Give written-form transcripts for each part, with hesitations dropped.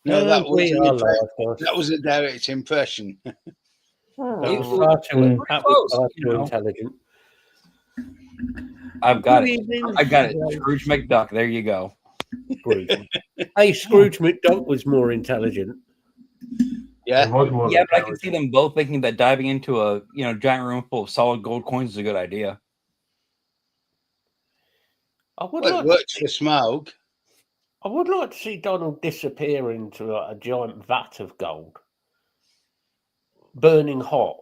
No, that we are live. that was a direct impression. It was far too, intelligent. I've got it. I got it. Scrooge McDuck. There you go. Scrooge. Hey, Scrooge McDuck was more intelligent. Yeah, yeah, but I can see them both thinking that diving into a giant room full of solid gold coins is a good idea. It works for Smaug. I would like to see Donald disappear into a giant vat of gold, burning hot.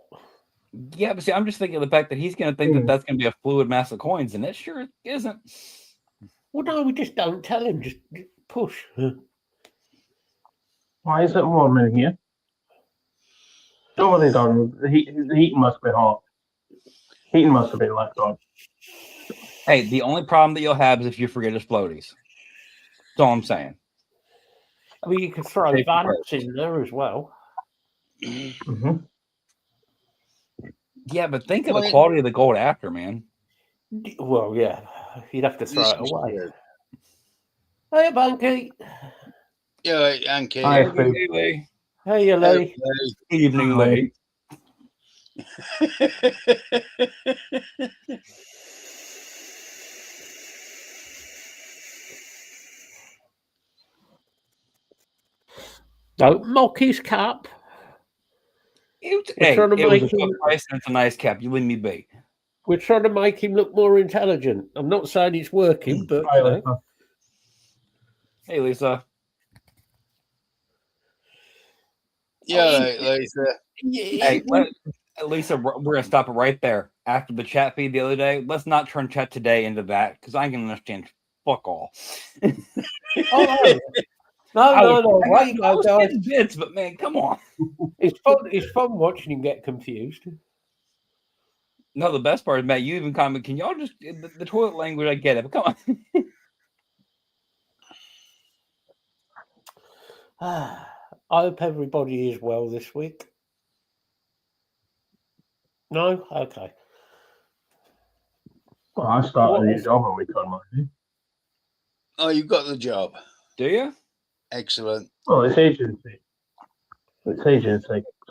Yeah, but see, I'm just thinking of the fact that he's going to think that that's going to be a fluid mass of coins, and it sure isn't. Well, no, we just don't tell him. Just push. Why is it warm in here? Surely, Donald, the heating must be hot. Heating must have been left on. Hey, the only problem that you'll have is if you forget his floaties. That's all I'm saying. I mean, you could throw Vance in there as well. Mm-hmm. Yeah, but think of the quality of the gold after, man. Well, yeah, you'd have to throw it away. Hey, Bunky. Yeah, Anki. Hi, Lee. Hey, Lee. Evening, Lee. Don't mock his cap. It's a nice cap. You leave me be. We're trying to make him look more intelligent. I'm not saying it's working, but Hi, Lisa. Hey, Lisa. Yeah, Lisa. Hey, Lisa, we're going to stop it right there. After the chat feed the other day, let's not turn chat today into that, because I can understand fuck all. No. Wait, I was getting bits, but man, come on. It's fun watching him get confused. No, the best part is, Matt, you even comment, can y'all just, the toilet language, I get it, but come on. I hope everybody is well this week. No? Okay. Well, I started a new job a week on Monday. Oh, you got the job. Do you? Excellent. Well, it's agency. So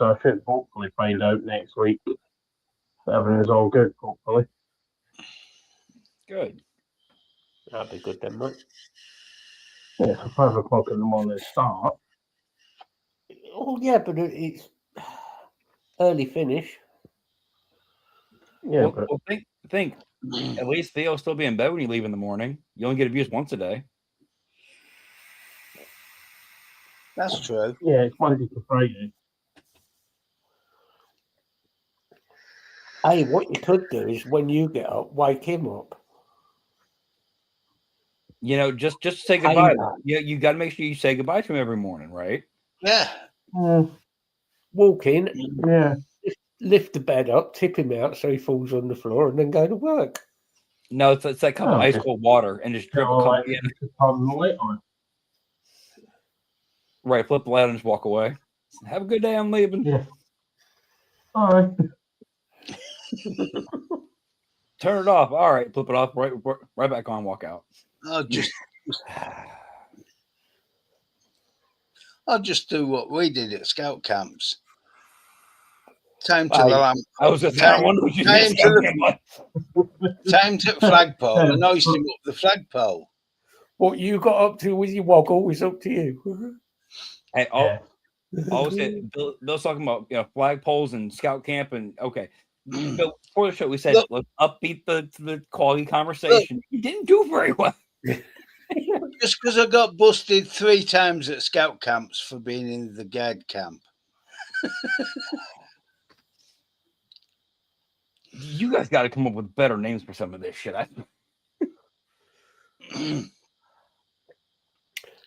I should hopefully find out next week that everything is all good, hopefully. Good. That'd be good then, mate. Yeah, so 5 o'clock in the morning start. Oh, yeah, but it's early finish. Yeah, well, think. At least Theo will still be in bed when you leave in the morning. You only get abused once a day. That's true. Yeah, it's Monday to Friday. Hey, what you could do is when you get up, wake him up. Just say goodbye. You got to make sure you say goodbye to him every morning, right? Yeah. Walk in. Yeah. Lift the bed up, tip him out so he falls on the floor, and then go to work. No, it's that cup of ice cold water and just drip a cup in. Right, flip the light and just walk away. Have a good day. I'm leaving. Yeah. All right. Turn it off. All right, flip it off. Right back on. Walk out. I'll just do what we did at scout camps. Time to the lamp. I was just time to flagpole and hoist him up the flagpole. What you got up to with your woggle was up to you. Hey, Bill's talking about flagpoles and scout camp and okay. But before the show, we said let's upbeat the quality conversation. You didn't do very well. Just because I got busted 3 times at scout camps for being in the guard camp. You guys got to come up with better names for some of this shit.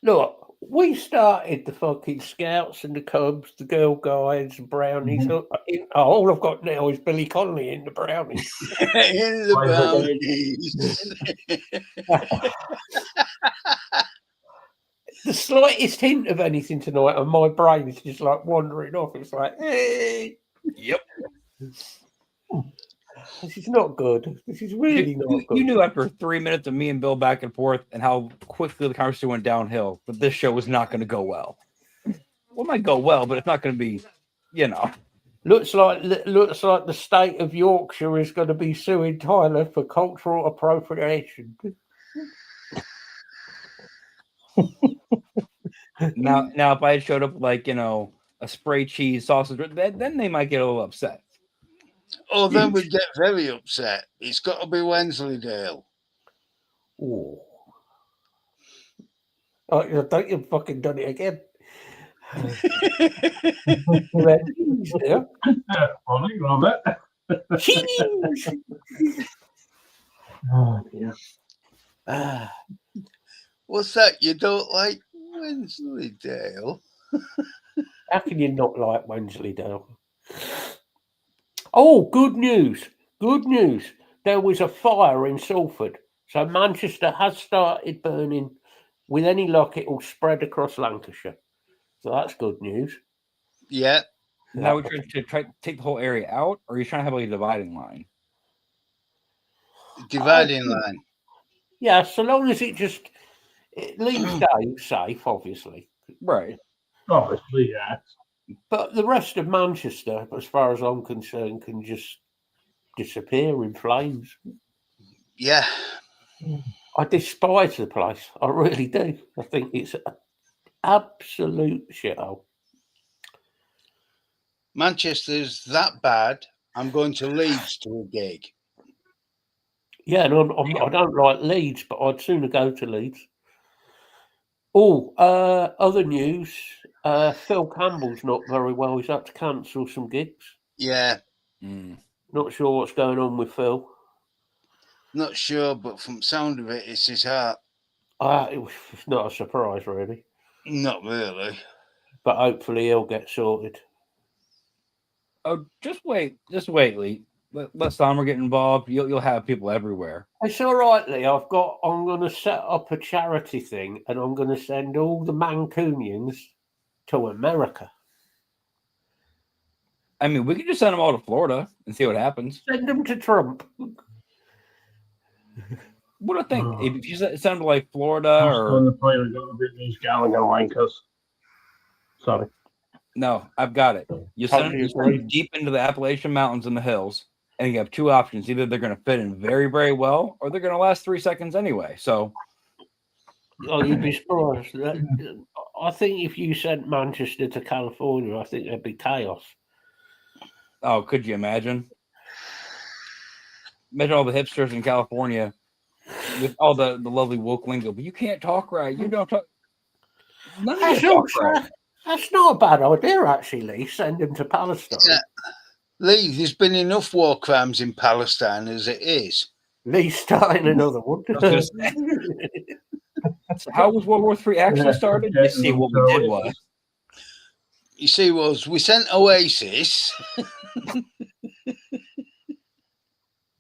Look, we started the fucking Scouts and the Cubs, the Girl Guides, the Brownies. Mm-hmm. All I've got now is Billy Connolly in the Brownies. In the Brownies. The slightest hint of anything tonight, and my brain is just like wandering off. It's like, hey. Yep. This is not good. This is really not good. You knew after 3 minutes of me and Bill back and forth and how quickly the conversation went downhill that this show was not going to go well. Well, it might go well, but it's not going to be, you know. Looks like the state of Yorkshire is going to be suing Tyler for cultural appropriation. Now, if I had showed up like, you know, a spray cheese sausage, then they might get a little upset. Oh, then we get very upset. It's got to be Wensleydale. Oh, I think you've fucking done it again. Yeah. Funny, love it. Cheese. Oh, dear. Ah, What's that? You don't like Wensleydale? how can you not like Wensleydale? Oh, good news. Good news. There was a fire in Salford. So Manchester has started burning. With any luck, it will spread across Lancashire. So that's good news. Yeah. Now we're trying to take the whole area out, or are you trying to have like a dividing line? Dividing line. Yeah, so long as it leaves Dave safe, obviously. Right. Obviously, yeah. But the rest of Manchester, as far as I'm concerned, can just disappear in flames. Yeah. I despise the place. I really do. I think it's an absolute shithole. Manchester's that bad. I'm going to Leeds to a gig. Yeah, and I don't like Leeds, but I'd sooner go to Leeds. Oh, other news. Phil Campbell's not very well. He's had to cancel some gigs. Yeah. Not sure what's going on with Phil. Not sure, but from the sound of it, it's his heart. It's not a surprise, really. Not really. But hopefully he'll get sorted. Oh, just wait, Lee. Let Summer get involved. You'll have people everywhere. It's all right, Lee. I'm going to set up a charity thing, and I'm going to send all the Mancunians to America. I mean, we could just send them all to Florida and see what happens. Send them to Trump. What do you think? If you send them to like Florida On or the plane, we got a bit of these Gallagher wankers. Sorry. no, I've got it. You send them deep into the Appalachian Mountains and the hills, and you have two options: either they're going to fit in very, very well, or they're going to last 3 seconds anyway. So, Oh, you'd be surprised. I think if you sent Manchester to California, I think there'd be chaos. oh, could you imagine? Imagine all the hipsters in California with all the lovely woke lingo, but you can't talk right. You don't talk. None of That's you talk right. That's not a bad idea, actually, Lee. Send him to Palestine. Yeah. Lee, there's been enough war crimes in Palestine as it is. Lee's starting another one. So how was World War III actually started? You see what we did was. You see, we sent Oasis.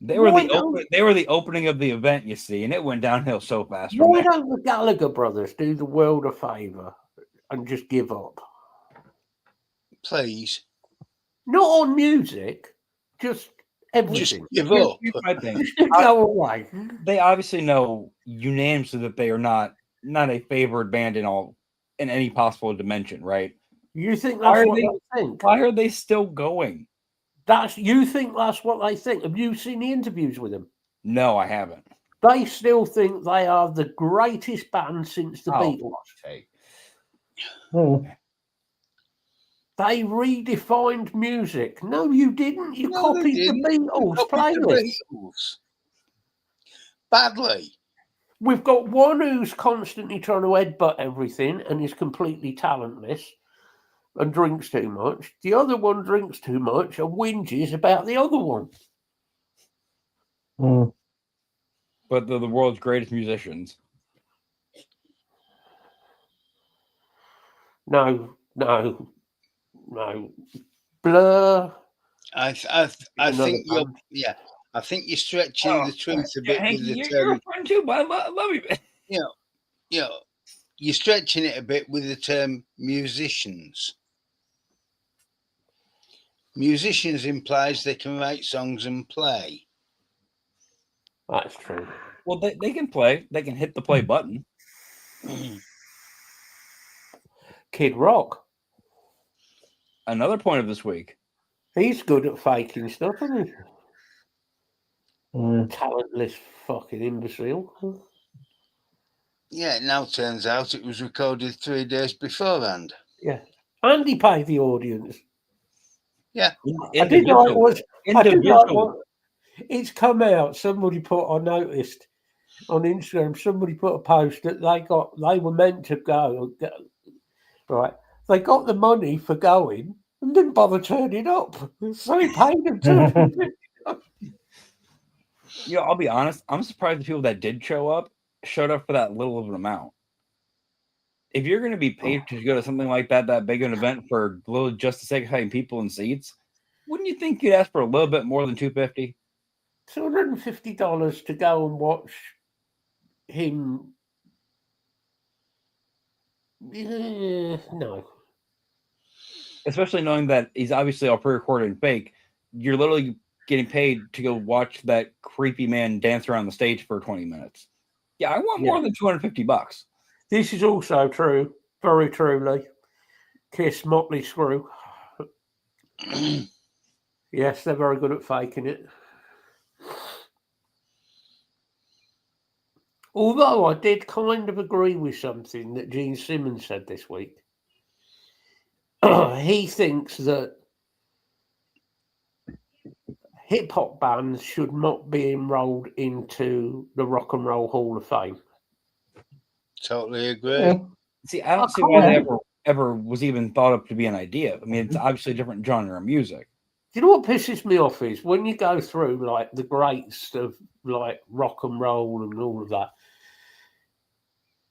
They were the opening of the event, you see, and it went downhill so fast. Why don't the Gallagher brothers do the world a favour and just give up? Please. Not on music, just everything. Just give up. Here's my thing. Just go away. They obviously know unanimously that they are not a favored band in any possible dimension, right? You think that's what they think? Why are they still going? You think that's what they think? Have you seen the interviews with them? No, I haven't. They still think they are the greatest band since the Beatles. They redefined music. No, you didn't. You copied the Beatles playlist. Badly. We've got one who's constantly trying to headbutt everything and is completely talentless and drinks too much. The other one drinks too much and whinges about the other one. But they're the world's greatest musicians. No. Blur. I think you're stretching the truth a bit with the term. You're a friend too, but I love you. You're stretching it a bit with the term musicians. Musicians implies they can write songs and play. That's true. Well, they can play. They can hit the play button. Kid Rock. another point of this week. He's good at faking stuff, isn't he? Mm. Talentless fucking imbecile. Yeah, it now turns out it was recorded 3 days beforehand. Yeah. And he paid the audience. Yeah. I did like what it's come out. Somebody I noticed on Instagram, somebody put a post that they were meant to go. Right. They got the money for going and didn't bother turning up. So he paid them $250. I'll be honest. I'm surprised the people that did show up showed up for that little of an amount. If you're going to be paid to go to something like that big an event for little just to sake of having people in seats, wouldn't you think you'd ask for a little bit more than $250? $250 to go and watch him. No. Especially knowing that he's obviously all pre-recorded and fake. You're literally getting paid to go watch that creepy man dance around the stage for 20 minutes. Yeah, I want more than $250. This is also true. Very truly. Kiss Motley Screw. Yes, they're very good at faking it. Although I did kind of agree with something that Gene Simmons said this week. He thinks that hip-hop bands should not be enrolled into the Rock and Roll Hall of Fame. Totally agree. Yeah. See, I don't see why that ever was even thought up to be an idea. I mean, it's obviously a different genre of music. Do you know what pisses me off is when you go through like the greats of like rock and roll and all of that,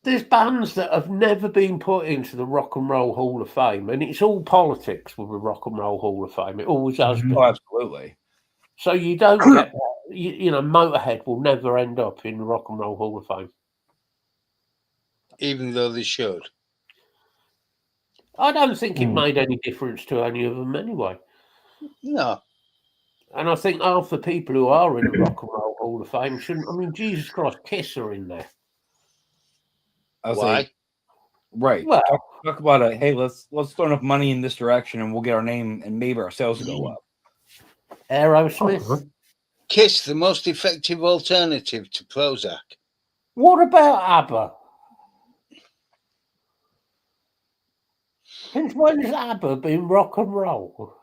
there's bands that have never been put into the Rock and Roll Hall of Fame, and it's all politics with the Rock and Roll Hall of Fame. It always has been. Oh, absolutely. So you don't get that. You know, Motorhead will never end up in the Rock and Roll Hall of Fame. Even though they should. I don't think it made any difference to any of them anyway. No. And I think half the people who are in the Rock and Roll Hall of Fame shouldn't. I mean, Jesus Christ, Kiss are in there. Why? Right. Well, talk about it. Hey, let's throw enough money in this direction, and we'll get our name, and maybe our sales will go up. Aerosmith. Kiss, the most effective alternative to Prozac. What about ABBA? Since when has ABBA been rock and roll?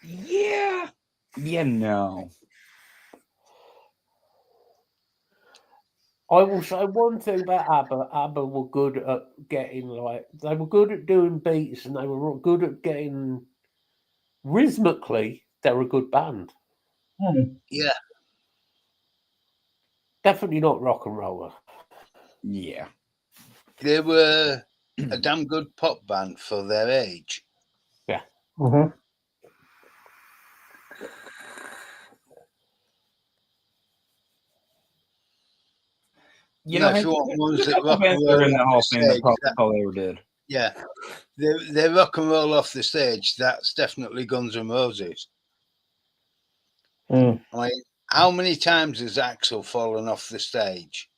Yeah. Yeah, no. I will say one thing about ABBA. ABBA were good at getting they were good at doing beats, and they were good at getting rhythmically. They're a good band. Yeah. Definitely not rock and roller. Yeah. They were a damn good pop band for their age. Yeah. Mm-hmm. If you want ones that rock and roll in the Hall of Fame, that's stage, probably all they ever did. Yeah. They rock and roll off the stage. That's definitely Guns N' Roses. I mean, how many times has Axl fallen off the stage?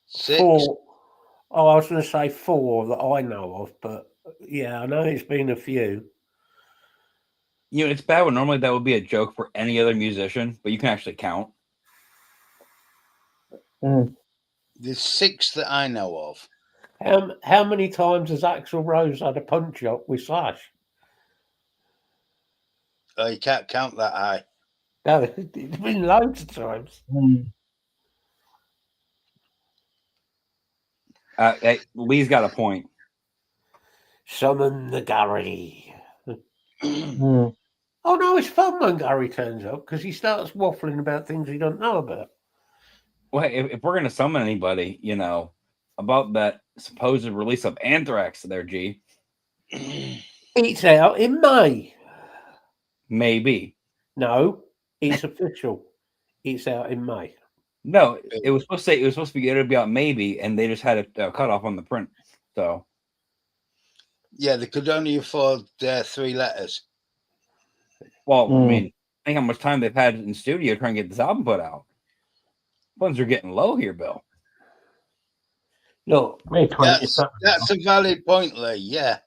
6. 4. Oh, I was going to say 4 that I know of, but yeah, I know it's been a few. You know, it's bad when normally that would be a joke for any other musician, but you can actually count. There's 6 that I know of. How many times has Axl Rose had a punch up with Slash? Oh, you can't count that high. No, it's been loads of times. Hey, Lee's got a point. Summon the Gary. Oh no, it's fun when Gary turns up because he starts waffling about things he don't know about. Well, if we're going to summon anybody, you know, about that supposed release of Anthrax there, G. It's out in May. Maybe. No, it's official. It's out in May. No, it was supposed to be out maybe, and they just had a cutoff on the print. So. Yeah, they could only afford 3 letters. Well, I mean, think how much time they've had in studio trying to get this album put out. Funds are getting low here, Bill. Look, May That's 27th. that's a valid point, Lee. Yeah,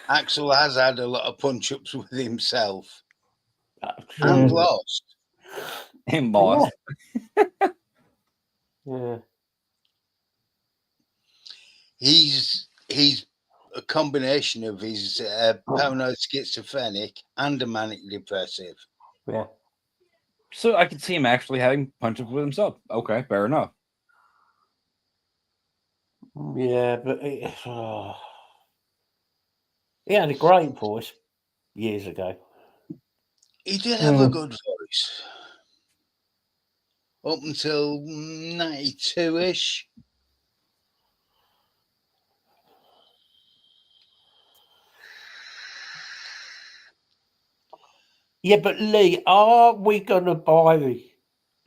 Axel has had a lot of punch-ups with himself and Mm. lost. And lost. yeah. He's a combination of his paranoid schizophrenic and a manic depressive. Yeah. So I could see him actually having punch-ups with himself. Okay, fair enough. Yeah, but he had a great voice years ago. He did have a good voice up until 92-ish. Yeah, but Lee, are we going to buy?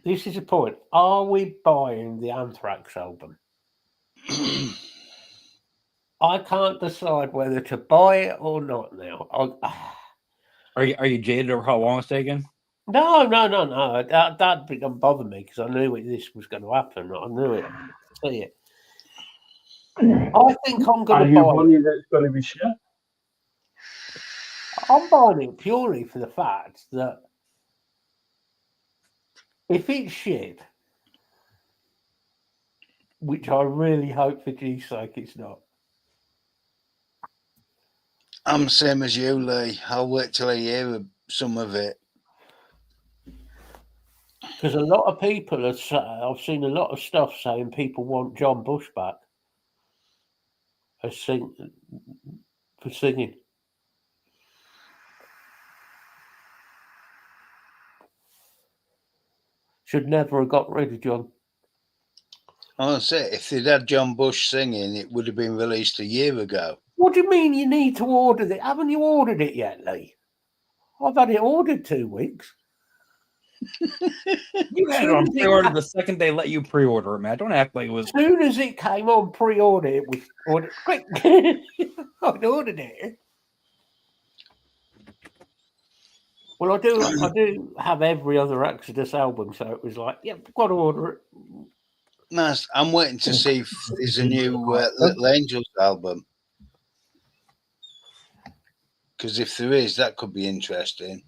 This is the point. Are we buying the Anthrax album? I can't decide whether to buy it or not now. Are you jaded over how long it's taken? No. That didn't bother me because I knew this was going to happen. I knew it. See it. I think I'm Are going to you buy it. worried that it's going to be shit? I'm buying it purely for the fact that if it's shit, which I really hope for G's sake it's not. I'm the same as you, Lee. I'll wait till I hear some of it. Because a lot of people I've seen a lot of stuff saying people want John Bush back for singing. Should never have got rid of John. Honestly, if they'd had John Bush singing, it would have been released a year ago. What do you mean you need to order it? Haven't you ordered it yet, Lee? I've had it ordered 2 weeks. You had it on pre-order the second they let you pre-order it, man. Don't act like it was. As soon as it came on pre-order, it was ordered quick. I'd ordered it. Well, I do have every other Exodus album, so it was like, yeah, got to order it. Nice. I'm waiting to see if there's a new Little Angels album. Because if there is, that could be interesting.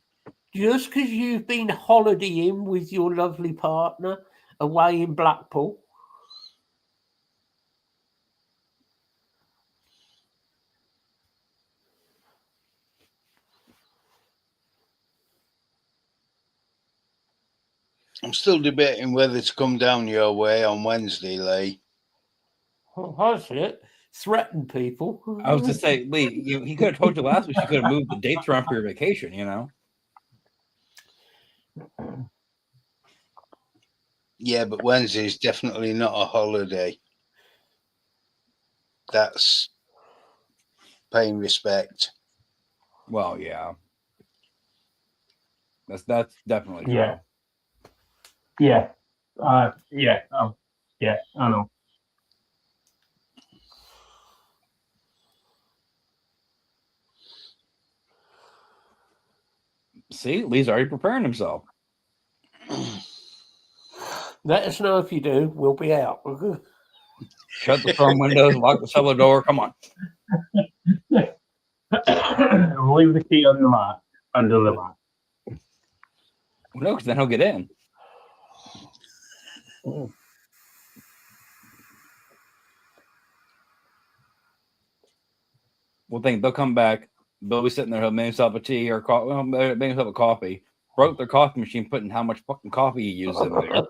Just because you've been holidaying with your lovely partner away in Blackpool. I'm still debating whether to come down your way on Wednesday, Lee. Oh, has it? Threaten people. I was to say, Lee, he could have told you last week. You could have moved the dates around for your vacation. You know. Yeah, but Wednesday is definitely not a holiday. That's paying respect. Well, yeah. That's definitely true. Yeah. Yeah. Yeah. Yeah, I know. See, Lee's already preparing himself. Let us know if you do. We'll be out. Shut the front windows, lock the cellar door. Come on. Leave the key under the mat. No, because then he'll get in. We'll think they'll come back. They'll be sitting there. He'll make himself a tea or coffee. Well, make himself a coffee. Broke their coffee machine, putting how much fucking coffee he used in there.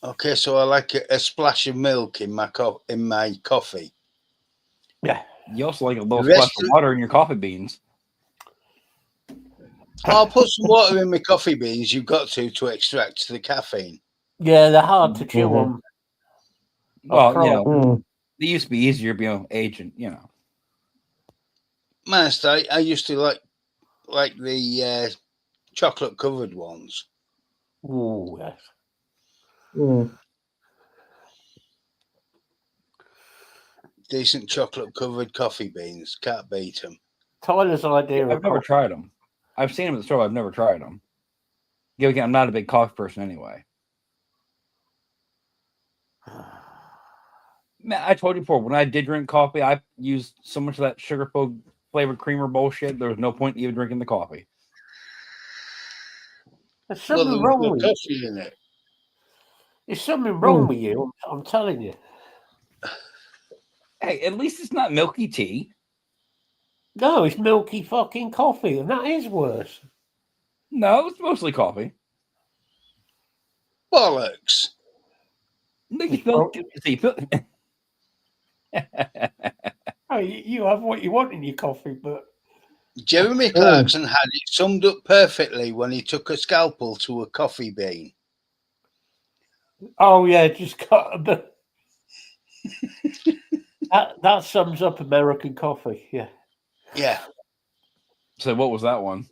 Okay, so I like a splash of milk in my coffee. Yeah. You also like a little splash of water in your coffee beans. I'll put some water in my coffee beans. You've got to extract the caffeine. Yeah, they're hard to chew on. Well, you know, they used to be easier being agent, you know. Master, I used to like the chocolate covered ones. Oh, yes. Decent chocolate covered coffee beans. Can't beat them. Tyler's idea. I've never tried them. I've seen them at the store. I've never tried them. Again, I'm not a big coffee person anyway. Man, I told you before, when I did drink coffee, I used so much of that sugar flavored creamer bullshit. There was no point even drinking the coffee. There's Well, something there wrong was with no you. coffee in it. There's something wrong with you. I'm telling you. Hey, at least it's not milky tea. No, it's milky fucking coffee, and that is worse. No, it's mostly coffee. Bollocks. You feel, see, you feel, Oh, you have what you want in your coffee, but Jeremy Clarkson had it summed up perfectly when he took a scalpel to a coffee bean. oh yeah, just cut a bit. that sums up American coffee. Yeah. Yeah. so what was that one?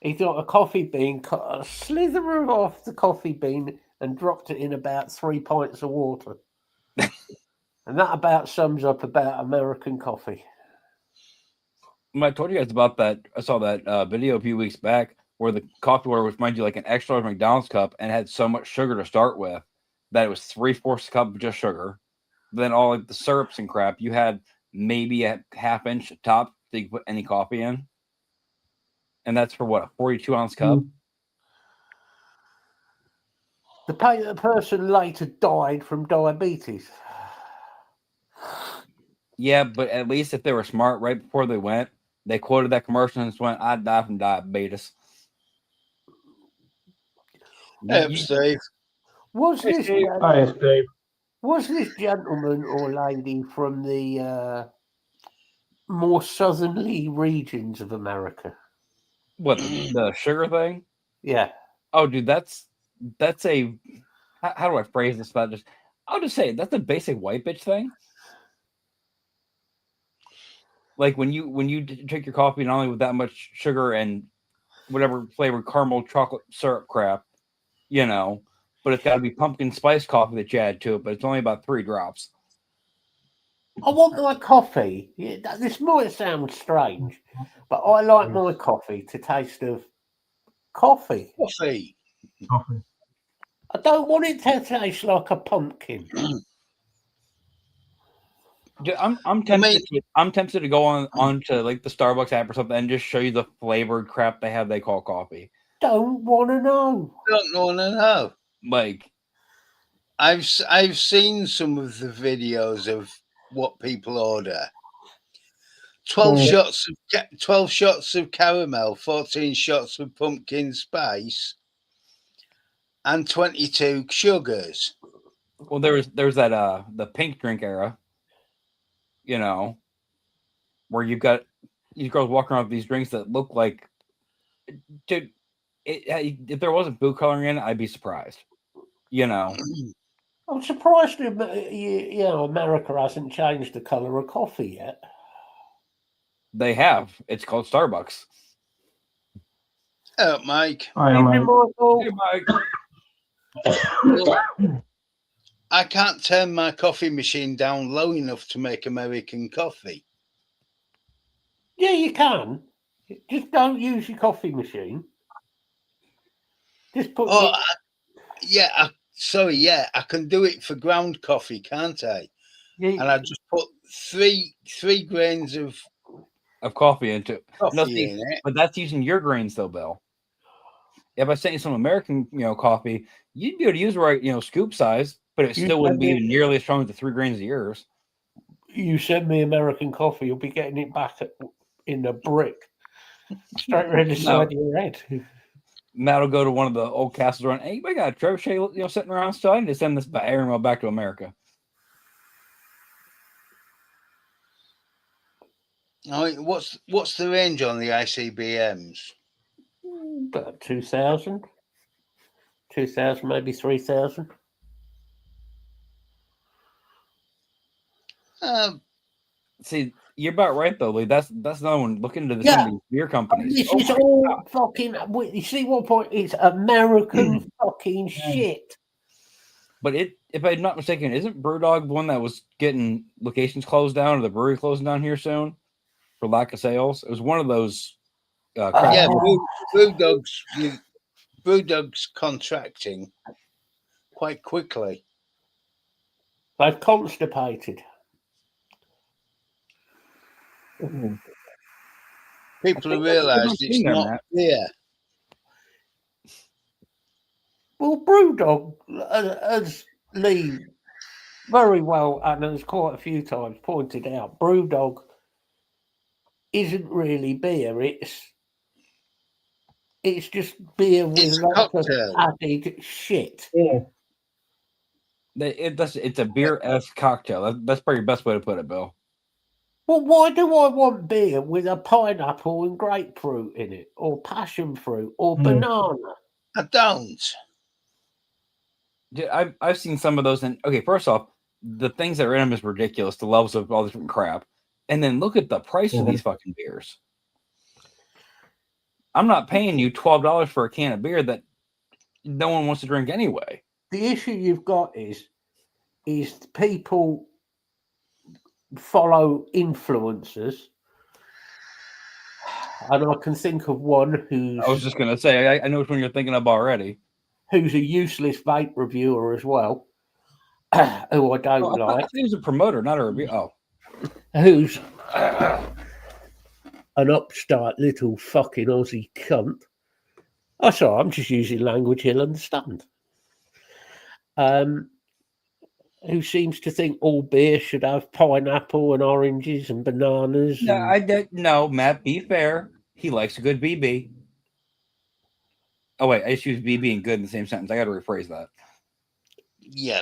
He got a coffee bean, cut a slither off the coffee bean, and dropped it in about 3 pints of water. And that about sums up about American coffee. When I told you guys about that, I saw that video a few weeks back where the coffee water was, mind you, like an extra large McDonald's cup and had so much sugar to start with that it was 3/4 cup of just sugar. But then all like the syrups and crap, you had maybe a half-inch top that you could put any coffee in. And that's for what, a 42-ounce cup? The person later died from diabetes. Yeah, but at least if they were smart right before they went, they quoted that commercial and just went, "I'd die from diabetes." Hey, Steve. Was this Hi, Steve. was this gentleman or lady from the more southerly regions of America? What, the sugar thing? Yeah. Oh, dude, that's a how do I phrase this? I'll just say that's a basic white bitch thing. Like when you drink your coffee not only with that much sugar and whatever flavored caramel chocolate syrup crap, but it's got to be pumpkin spice coffee that you add to it, but it's only about 3 drops. I want my coffee. Yeah, this might sound strange, but I like my coffee to taste of coffee. Coffee. I don't want it to taste like a pumpkin. Dude, I'm tempted to go on to like the Starbucks app or something and just show you the flavored crap they call coffee. Don't want to know. Don't want to know. Like, I've seen some of the videos of what people order. 12 shots of caramel, 14 shots of pumpkin spice, and 22 sugars. well, there's that the pink drink era, where you've got these girls walking around with these drinks that look like, dude, if there wasn't food coloring in it, I'd be surprised. I'm surprised America hasn't changed the colour of coffee yet. They have. It's called Starbucks. Oh, Mike. Hi, Mike. Hey, Mike. Well, I can't turn my coffee machine down low enough to make American coffee. Yeah, you can. Just don't use your coffee machine. Just put. I can do it for ground coffee, can't I? Yeah, and I just put three grains of coffee into it. coffee in it. But that's using your grains, though, Bill. If I sent you some American, coffee, you'd be able to use the right, scoop size, but it still wouldn't be nearly as strong as the 3 grains of yours. You send me American coffee, you'll be getting it back in a brick, straight around the side of your head. Matt will go to one of the old castles around. Hey, I got a trebuchet, sitting around still. I need to send this air back to America. I mean, what's the range on the ICBMs? About 2,000, maybe 3,000. See, you're about right though, Lee. That's another one. Look into some of these beer companies. This is all fucking. You see what point? It's American fucking shit. But if I'm not mistaken, isn't BrewDog the one that was getting locations closed down or the brewery closing down here soon for lack of sales? It was one of those crap. Yeah, Brewdog's contracting quite quickly. They've constipated. People have I've realised seen it's there, not Matt. beer. Well, Brewdog, as Lee very well and has quite a few times pointed out, Brewdog isn't really beer. It's just beer with It's a lots of cocktail. added shit. Yeah. It's a beer-esque cocktail. That's probably your best way to put it, Bill. Well, why do I want beer with a pineapple and grapefruit in it, or passion fruit, or banana? I don't. Dude, I've seen some of those, and okay, first off, the things that are in them is ridiculous. The levels of all this different crap, and then look at the price of these fucking beers. I'm not paying you $12 for a can of beer that no one wants to drink anyway. The issue you've got is people follow influencers, and I can think of one I was just gonna say, I know which one you're thinking of already. who's a useless vape reviewer as well, who I don't Oh, I like. thought he was a promoter, not a review. Oh, Who's an upstart little fucking Aussie cunt. Oh, sorry, I'm just using language he'll understand. Who seems to think all beer should have pineapple and oranges and bananas. no, Matt, be fair. He likes a good BB. Oh, wait, I just used BB and good in the same sentence. I got to rephrase that. Yeah.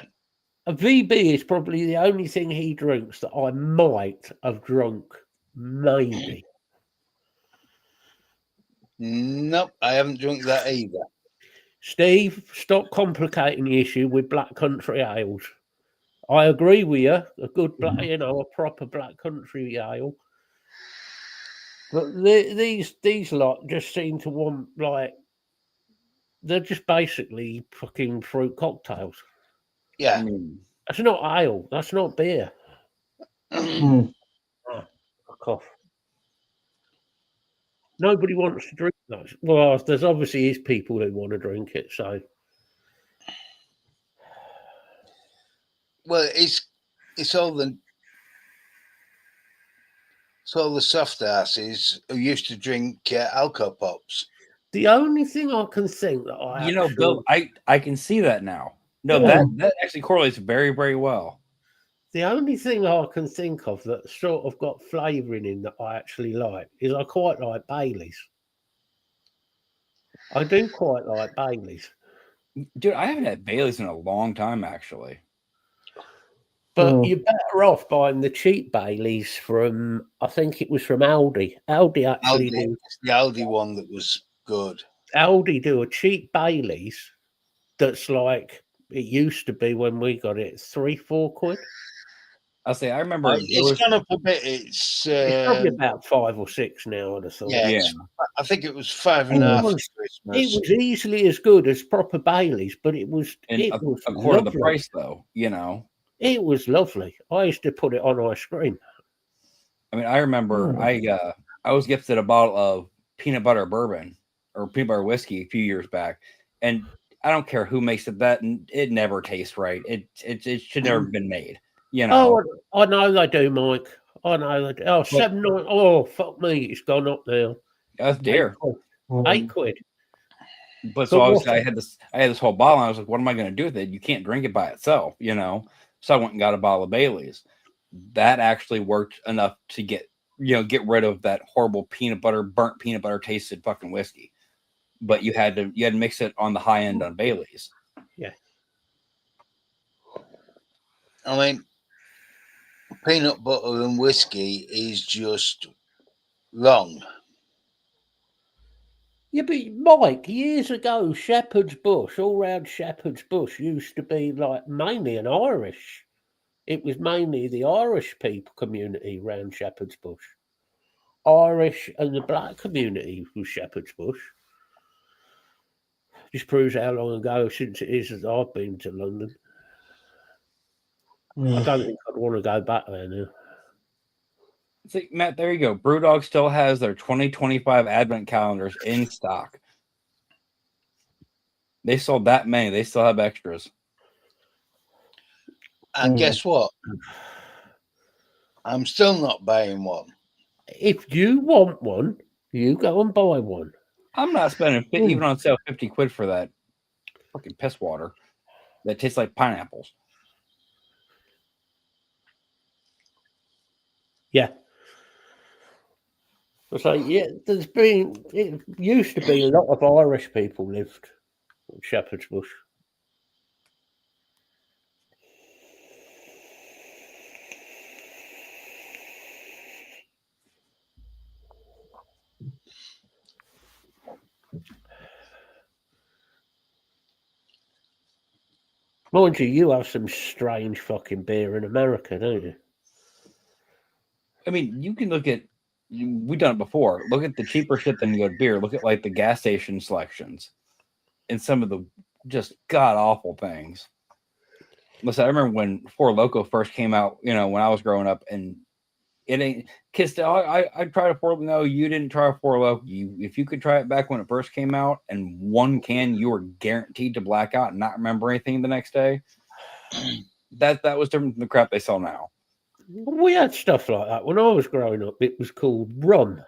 A VB is probably the only thing he drinks that I might have drunk, maybe. Nope, I haven't drunk that either. Steve, stop complicating the issue with black country ales. I agree with you. A good, a proper black country ale. But these lot just seem to want, like, they're just basically fucking fruit cocktails. Yeah. That's not ale. That's not beer. Fuck off. Nobody wants to drink those. Well, there's obviously is people who want to drink it, so. Well, it's all the soft asses who used to drink Alco Pops. The only thing I can think that I Bill, I can see that now. No, that actually correlates very, very well. The only thing I can think of that sort of got flavouring in that I actually like is I quite like Baileys. I do quite like Baileys. Dude, I haven't had Baileys in a long time, actually. But you're better off buying the cheap Baileys from, I think it was from Aldi. Aldi actually do. It's the Aldi one that was good. Aldi do a cheap Baileys that's like it used to be when we got it, 3-4 quid. I'll say I remember it's gone up a bit. It's probably about 5 or 6 now, I'd have thought. Yeah. I think it was 5.5 for Christmas. It was easily as good as proper Baileys, but it was a quarter of the price, though. It was lovely. I used to put it on ice cream. I mean, I remember I was gifted a bottle of peanut butter bourbon or peanut butter whiskey a few years back, and I don't care who makes it, that it never tastes right. It should never have been made. Oh, I know they do, Mike. I know they do. Oh, $7.99. Oh, fuck me, it's gone up now. That's dear. £8. But so obviously I had this whole bottle, and I was like, what am I going to do with it? You can't drink it by itself, So I went and got a bottle of Baileys. That actually worked enough to get rid of that horrible burnt peanut butter tasted fucking whiskey. But you had to mix it on the high end on Baileys. Yeah. I mean, peanut butter and whiskey is just wrong. Yeah, but Mike, years ago, Shepherd's Bush, all round Shepherd's Bush, used to be like mainly an Irish. It was mainly the Irish people community around Shepherd's Bush. Irish and the black community was Shepherd's Bush. Just proves how long ago since it is that I've been to London. I don't think I'd want to go back there now. See, Matt, there you go. Brewdog still has their 2025 advent calendars in stock. They sold that many. They still have extras. And guess what? I'm still not buying one. If you want one, you go and buy one. I'm not spending even on sale 50 quid for that fucking piss water that tastes like pineapples. Yeah. So yeah, it used to be a lot of Irish people lived in Shepherd's Bush. Mind you, you have some strange fucking beer in America, don't you? I mean, you can look at, we've done it before. Look at the cheaper shit than good beer. Look at like the gas station selections and some of the just god awful things. Listen, I remember when Four Loko first came out, when I was growing up, and it ain't kissed. I tried a Four. No, you didn't try a Four Loko. If you could try it back when it first came out, and one can, you were guaranteed to black out and not remember anything the next day. That was different than the crap they sell now. We had stuff like that when I was growing up. It was called rum.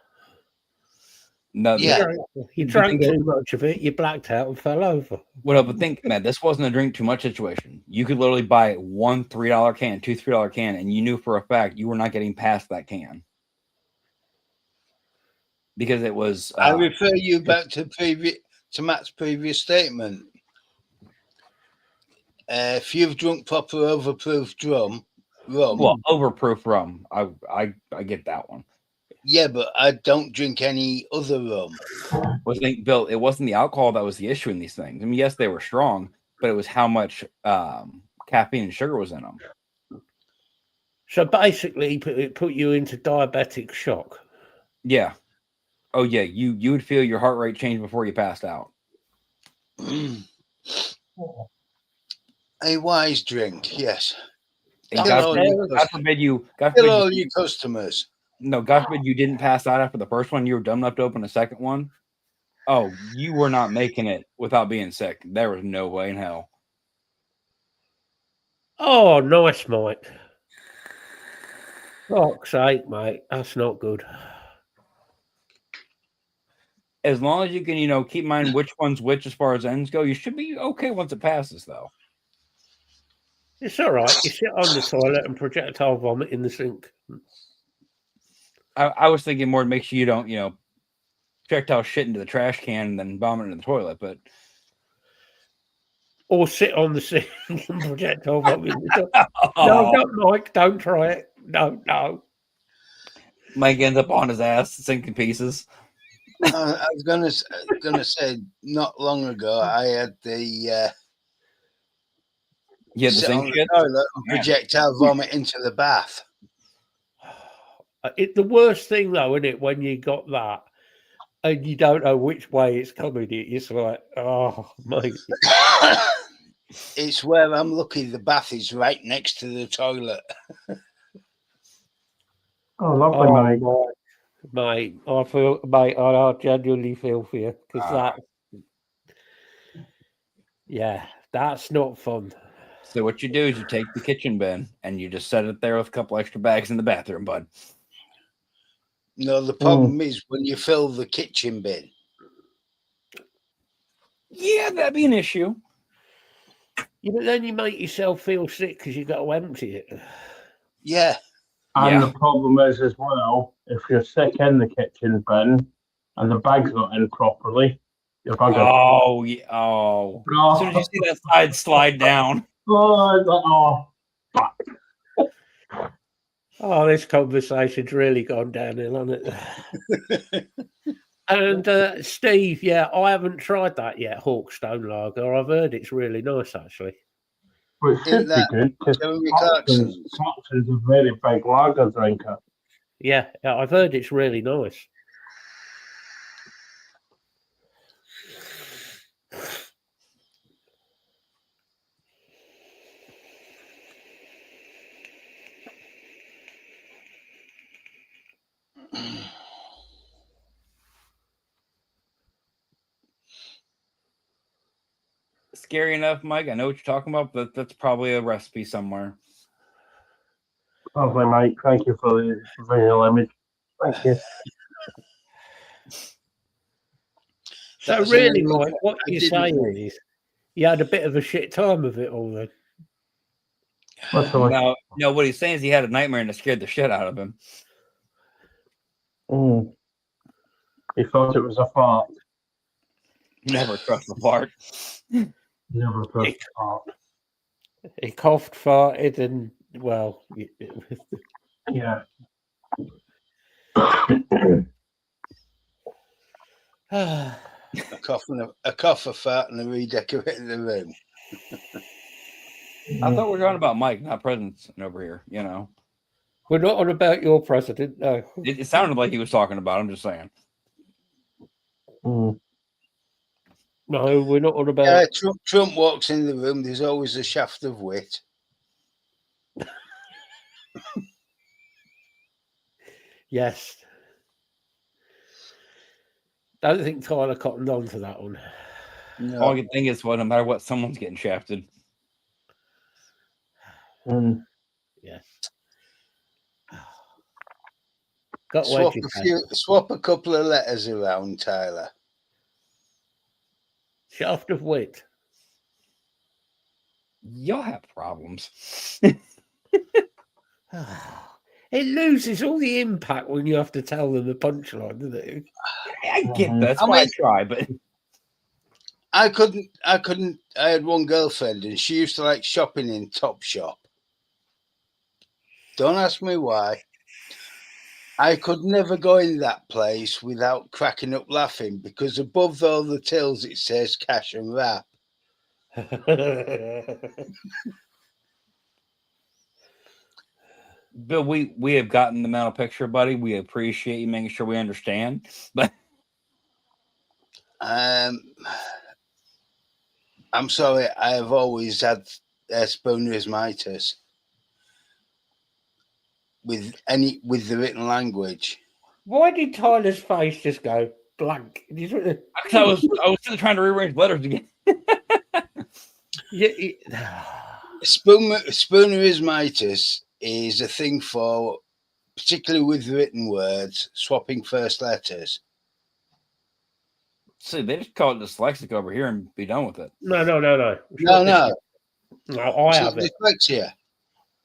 No, Yeah. You drank too much of it, you blacked out and fell over. Well, but think, man, this wasn't a drink too much situation. You could literally buy one $3 can, two $3 can, and you knew for a fact you were not getting past that can because it was. I refer you back to Matt's previous statement. If you've drunk proper overproof rum, well, overproof rum, I get that one. Yeah, but I don't drink any other rum. Bill, it wasn't the alcohol that was the issue in these things. I mean, yes, they were strong, but it was how much caffeine and sugar was in them. So basically, it put you into diabetic shock. Yeah. Oh yeah, you would feel your heart rate change before you passed out. A wise drink, yes. God forbid you all your customers. No, God forbid you didn't pass out after the first one. You were dumb enough to open a second one. Oh, you were not making it without being sick. There was no way in hell. Oh, nice, Mike. Fuck's sake, mate. That's not good. As long as you can, keep in mind which one's which as far as ends go, you should be okay once it passes, though. It's all right. You sit on the toilet and projectile vomit in the sink. I was thinking more to make sure you don't, projectile shit into the trash can and then vomit into the toilet, but. Or sit on the sink and projectile vomit. No, Mike, don't try it. No. Mike ends up on his ass, sinking pieces. I was gonna say, not long ago, I had the. You had the sink shit? Toilet and projectile vomit into the bath. The worst thing, though, isn't it, when you got that and you don't know which way it's coming, it's like, oh, mate. It's where I'm lucky the bath is right next to the toilet. Oh, lovely, mate. I genuinely feel for you because that's not fun. So what you do is you take the kitchen bin and you just set it there with a couple extra bags in the bathroom, bud. No, the problem is when you fill the kitchen bin. Yeah, that'd be an issue. Yeah, but then you make yourself feel sick because you've got to empty it. Yeah. And the problem is as well, if you're sick in the kitchen bin and the bag's not in properly, you're buggered. Oh, yeah. Oh. As soon as you see that side slide down. Fuck. Oh, this conversation's really gone downhill, hasn't it? And Steve, I haven't tried that yet, Hawkstone Lager. I've heard it's really nice, actually. Well, it should be good because Clarkson's a very big lager drinker. Yeah, I've heard it's really nice. scary enough, Mike. I know what you're talking about, but that's probably a recipe somewhere. Lovely, Mike. Thank you for the visual image. Thank you. So That's really, amazing. Mike, what I you're didn't saying know. is you had a bit of a shit time of it all then. Literally. No, what he's saying is he had a nightmare and it scared the shit out of him. He thought it was a fart. Never trust the fart. Never trust a fart. He coughed, farted, and well, Yeah. A cough, a fart, and a redecorating the room. I thought we were talking about Mike, not presidents over here. You know, we're not on about your president. No, it sounded like he was talking about. I'm just saying. no, we're not on about. Yeah, Trump walks in the room. There's always a shaft of wit. Yes. I don't think Tyler cottoned on to that one. No. All I can think is, well, no matter what, someone's getting shafted. Yes. Got Swap a couple of letters around, Tyler. Shaft of wit. Y'all have problems. It loses all the impact when you have to tell them the punchline, doesn't it? I get that. That's why I try, but I couldn't. I had one girlfriend, and she used to like shopping in Topshop. Don't ask me why. I could never go in that place without cracking up laughing because above all the tills it says cash and wrap. Bill, we have gotten the mental picture, buddy. We appreciate you making sure we understand. But I'm sorry, I have always had spoonerismitis with the written language. Why did Tyler's face just go blank? I was still trying to rearrange letters again. Spoonerismitis is a thing for, particularly with written words, swapping first letters. See, they just call it dyslexic over here and be done with it. No. I have it. Dyslexia.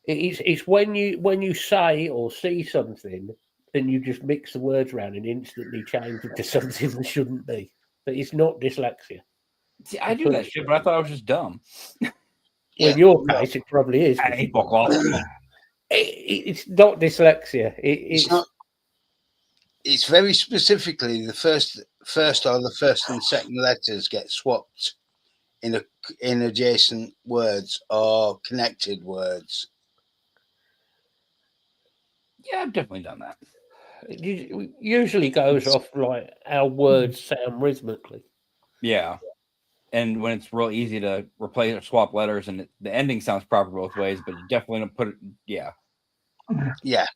It's when you say or see something, then you just mix the words around and instantly change it to something that shouldn't be. But it's not dyslexia. See, I do that shit, but I thought I was just dumb. In your case, it probably is. Hey, fuck off. It's not dyslexia. It's not. It's very specifically the first or the first and second letters get swapped in adjacent words or connected words. Yeah, I've definitely done that. It usually goes off like our words sound rhythmically. Yeah. And when it's real easy to replace or swap letters and the ending sounds proper both ways, but you definitely don't put it. Yeah. Yeah.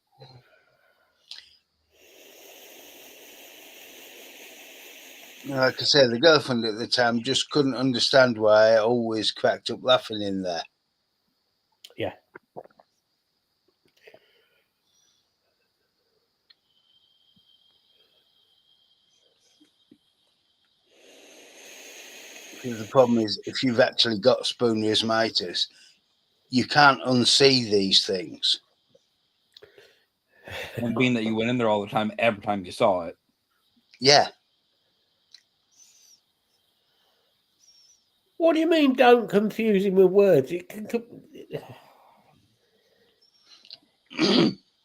Like I said, the girlfriend at the time just couldn't understand why I always cracked up laughing in there. Yeah. Because the problem is, if you've actually got spoonerismitis, you can't unsee these things. And being that you went in there all the time, every time you saw it. Yeah. What do you mean? Don't confuse him with words. It can.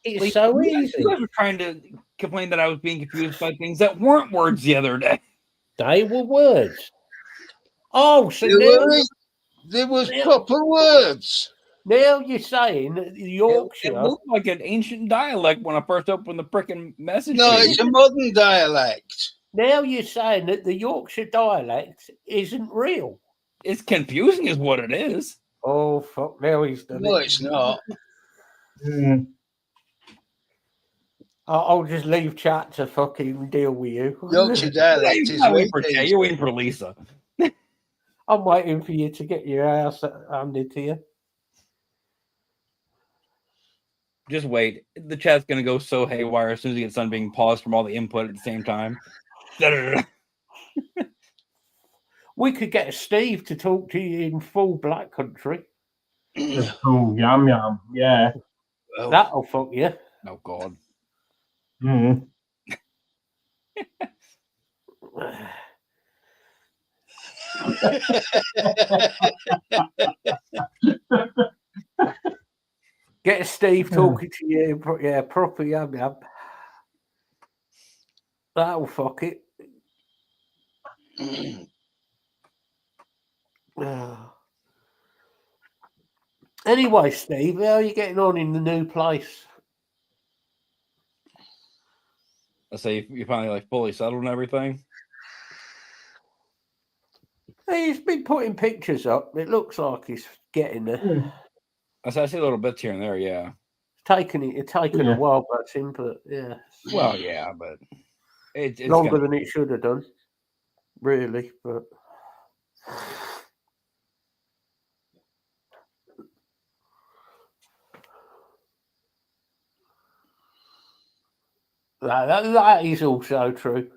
It's so easy. You guys were trying to complain that I was being confused by things that weren't words the other day. They were words. Oh, so there was proper words. Now you're saying that Yorkshire. It looked like an ancient dialect when I first opened the frickin' message. No, it's a modern dialect. Now you're saying that the Yorkshire dialect isn't real. It's confusing, is what it is. Oh fuck! Now he's done it. No, it's not. I'll just leave chat to fucking deal with you. Yorkshire dialect is You're waiting for Lisa. I'm waiting for you to get your house handed to you. Just wait. The chat's gonna go so haywire as soon as it gets done being paused from all the input at the same time. We could get Steve to talk to you in full Black Country. Oh, yum yum. Yeah. Oh, That'll fuck you. Oh God. Mm. Get Steve talking to you, yeah, proper yum yum. That'll fuck it. Anyway, Steve, how are you getting on in the new place? Let's say you finally like fully settled and everything. Hey, he's been putting pictures up. It looks like he's getting there. I see little bits here and there, yeah. It's taken Yeah. a while, but yeah. Well, yeah, but it's Longer than it should have done, really. But that is also true.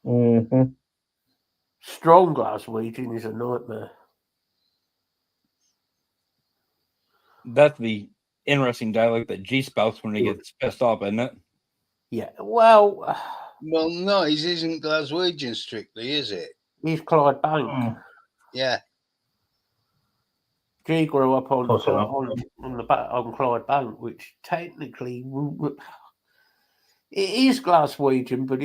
Mm-hmm. Strong Glaswegian is a nightmare. That's the interesting dialect that G spouts when he gets pissed off, isn't it? Yeah, well, well, no, he isn't Glaswegian strictly, is it? he's Clyde Bank. Mm. Yeah. G grew up on Close enough. on Clyde Bank, which technically it is Glaswegian, but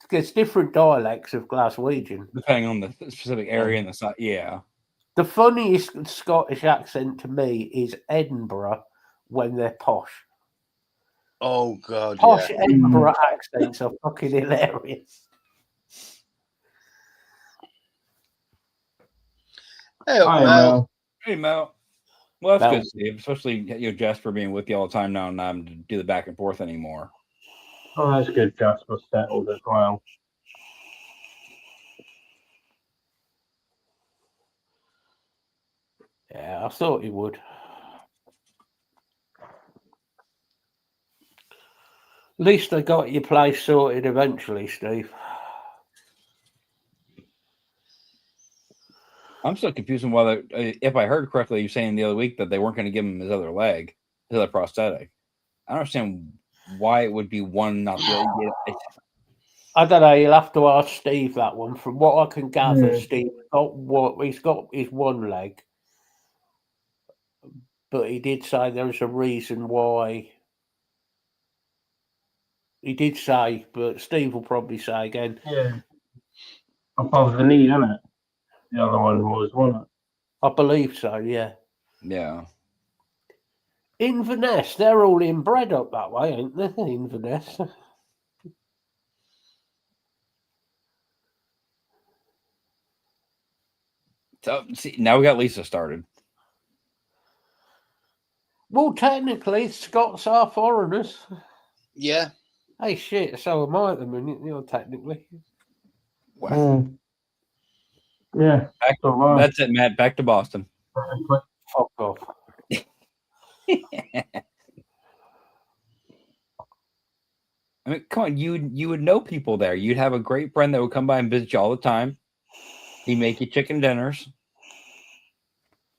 there's different dialects of Glaswegian. Depending on the specific area and the site, yeah. The funniest Scottish accent to me is Edinburgh when they're posh. Oh God, Posh yeah. Edinburgh accents are fucking hilarious. Hey, Hi, well, Mel. Hey, Mel. Well, that's Mel. good, Steve. Especially Jasper being with you all the time now and not having to do the back and forth anymore. Oh, that's good. Jasper settled as well. Yeah, I thought he would. At least they got your place sorted eventually, Steve. I'm still confused on whether, if I heard correctly, you saying the other week that they weren't going to give him his other leg, his other prosthetic. I don't understand why it would be one, not the other. I don't know. You'll have to ask Steve that one. From what I can gather, Yeah. Steve he's got his one leg, but he did say there's a reason why. He did say, but Steve will probably say again. Yeah. Above the knee, isn't it? The other one was, wasn't it? I believe so. Yeah. Yeah. Inverness, they're all inbred up that way, ain't they? Inverness. So, see, now we got Lisa started. Well, technically, Scots are foreigners. yeah. Hey, shit, so am I at the minute, technically. Wow. Yeah. Back, So, wow. that's it, Matt. Back to Boston. Fuck off. I mean, come on, you would know people there. You'd have a great friend that would come by and visit you all the time. He'd make you chicken dinners.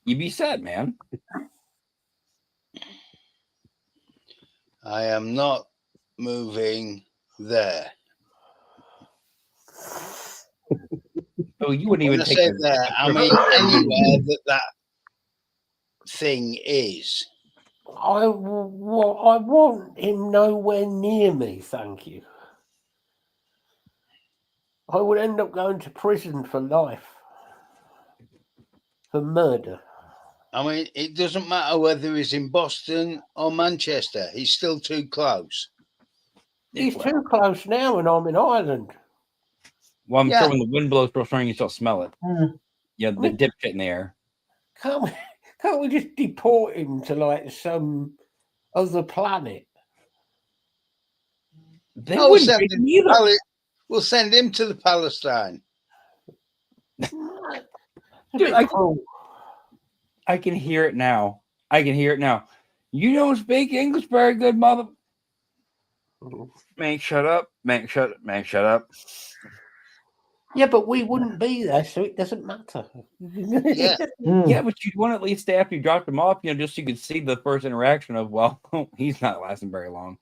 You'd be set, man. I am not moving there. Oh, you wouldn't When even I take say your- there, I mean anywhere that thing is. I want him nowhere near me, thank you. I would end up going to prison for life. For murder. I mean, it doesn't matter whether he's in Boston or Manchester. He's still too close. He's too close now and I'm in Ireland. Well, I'm Yeah. sure when the wind blows real strong, you still smell it. Mm. Yeah, the dipshit in the air. Can't we just deport him to like some other planet? They Oh, wouldn't take him either. We'll send him to the Palestine. Dude, I can hear it now. You don't speak English very good, mother. Man, shut up. Man, shut up. Yeah, but we wouldn't be there, so it doesn't matter. Yeah. Yeah, but you'd want to at least stay after you dropped him off, just so you could see the first interaction of, well, he's not lasting very long.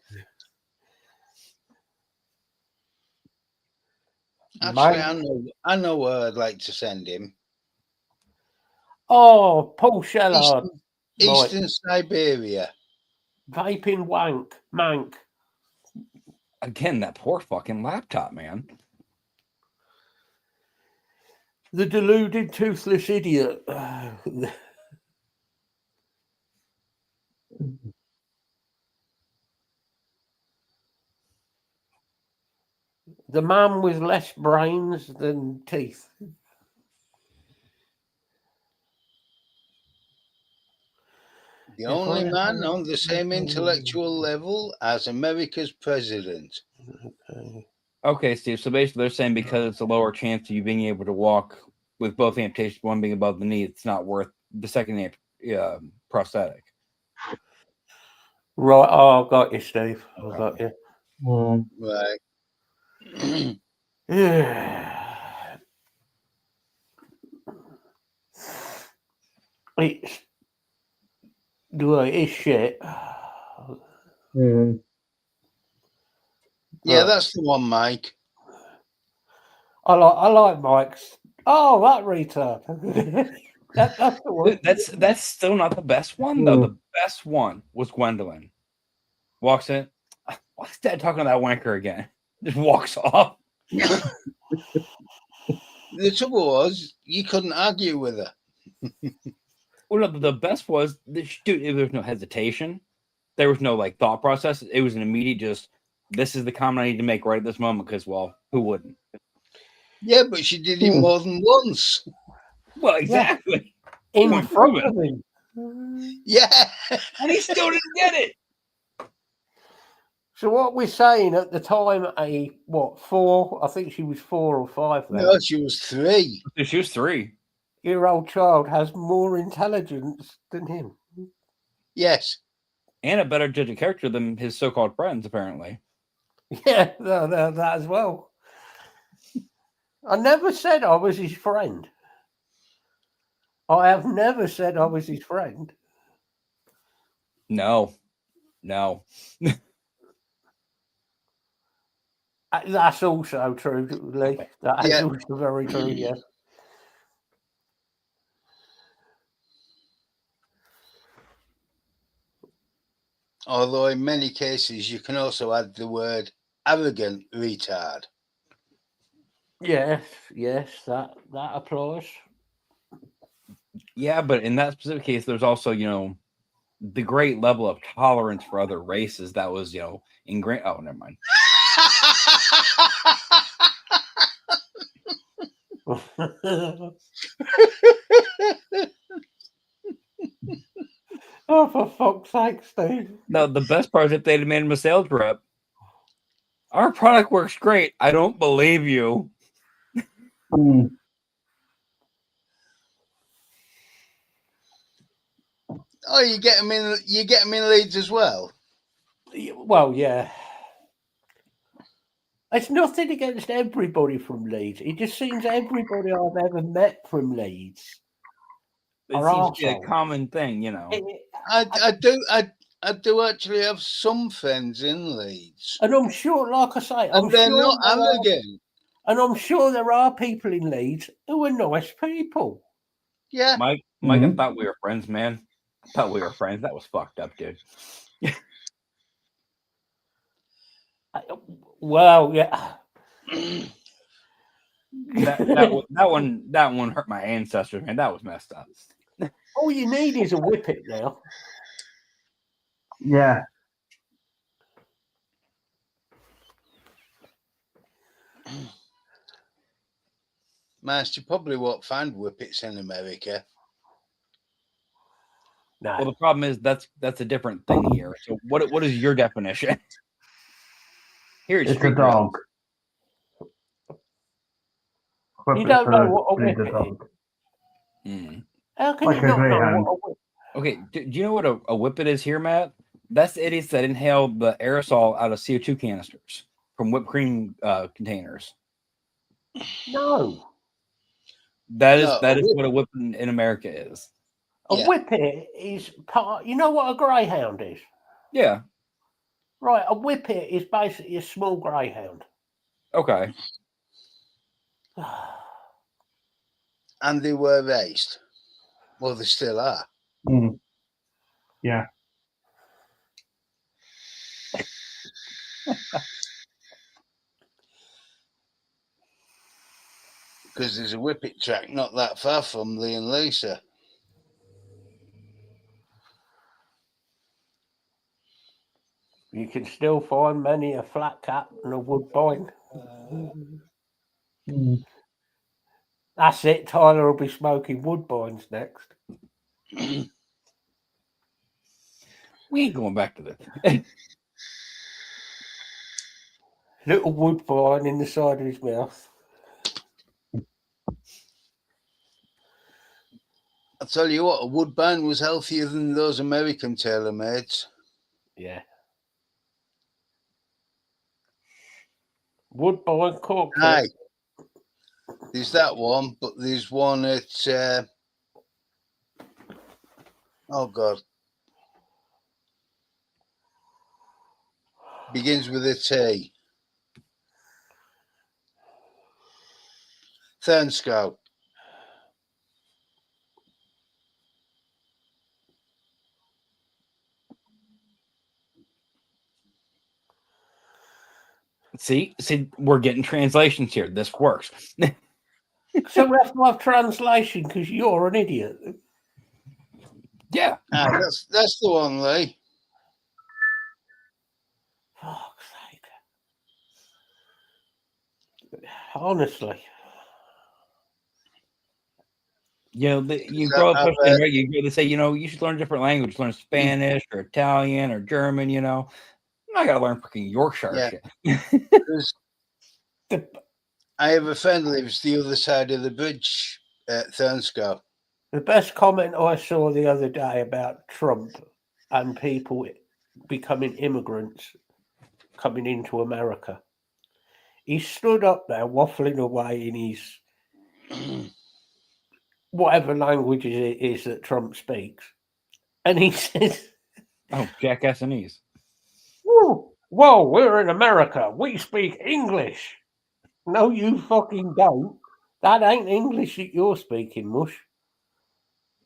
Actually, I know where I'd like to send him. Oh, Paul Shellard. Eastern Siberia. Vaping mank. Again, that poor fucking laptop, man. The deluded, toothless idiot. The man with less brains than teeth. The only man on the same intellectual level as America's president. Okay, Steve. So basically, they're saying because it's a lower chance of you being able to walk with both amputations, one being above the knee, it's not worth the second prosthetic. Right. Oh, I've got you, Steve. I've got you. Right. Yeah. It's shit. Yeah, that's the one, Mike. I like Mike's. Oh, that retard. That's the one. That's still not the best one though. The best one was Gwendolyn. Walks in. What's Dad talking about that wanker again? Just walks off. The trouble was, you couldn't argue with her. Well, no, the best was, dude, there was no hesitation. There was no thought process. It was an immediate just, this is the comment I need to make right at this moment because, well, who wouldn't? Yeah, but she did it more than once. Well, exactly. In front of him. Yeah. And he still didn't get it. So what we're saying at the time, 4? I think she was 4 or 5 then. No, she was 3. She was 3. Year-old child has more intelligence than him. Yes. And a better judge of character than his so-called friends, apparently. Yeah, that as well. I never said I was his friend. I have never said I was his friend. No. That's also true, Lee. That is also very true, yes. Although in many cases you can also add the word arrogant retard. Yes, that applies. Yeah, but in that specific case, there's also, the great level of tolerance for other races that was, ingrained. Oh, never mind. Oh, for fuck's sake, Steve. No, the best part is if they'd made him a sales rep. Our product works great. I don't believe you. Oh, you get them in Leeds as well. Well, yeah. It's nothing against everybody from Leeds. It just seems everybody I've ever met from Leeds. It seems to be a common thing, I do actually have some friends in Leeds. And I'm sure, like I say, they're not arrogant. And I'm sure there are people in Leeds who are nice people. Yeah. Mike, I thought we were friends, man. I thought we were friends. That was fucked up, dude. Well, yeah. that one hurt my ancestors, man. That was messed up. All you need is a whippet now. Yeah. Master, you probably won't find whippets in America. No. Well, the problem is that's a different thing here. So what is your definition? Here it's a dog. Whippets You don't know are what a breed of whippet is. dog. Mm. How can Like you a not know greyhound. what a whippet? Okay, do you know what a whippet is here, Matt? That's the idiots that inhale the aerosol out of CO2 canisters from whipped cream containers. No. That No, is what a whippet in America is. A Yeah. whippet is part. You know what a greyhound is? Yeah. Right. A whippet is basically a small greyhound. Okay. and they were raised. Well, they still are. Mm. Yeah. Because there's a whippet track not that far from Lee and Lisa. You can still find many a flat cap and a woodbine. Mm. That's it. Tyler will be smoking woodbines next. We ain't going back to this. Little woodbine in the side of his mouth. I'll tell you what, a woodbine was healthier than those American tailor-mades. Yeah. Woodbine cork. Aye. There's that one, but there's one at oh god. Begins with a T. Thurnscow. See, we're getting translations here. This works. So we have to have translation because you're an idiot. Yeah. That's the one, Lee. Fuck's sake. Honestly. You know, you Is grow that up how pushing, right? You go to say, you should learn a different language, learn Spanish or Italian or German. I got to learn freaking Yorkshire Yeah. shit. Because The, I have a friend lives the other side of the bridge at Thurnscow. the best comment I saw the other day about Trump and people becoming immigrants coming into America. He stood up there waffling away in his whatever language it is that Trump speaks. And he said, Oh, jackassinese. whoa, we're in America. We speak English. No, you fucking don't. That ain't English that you're speaking, mush.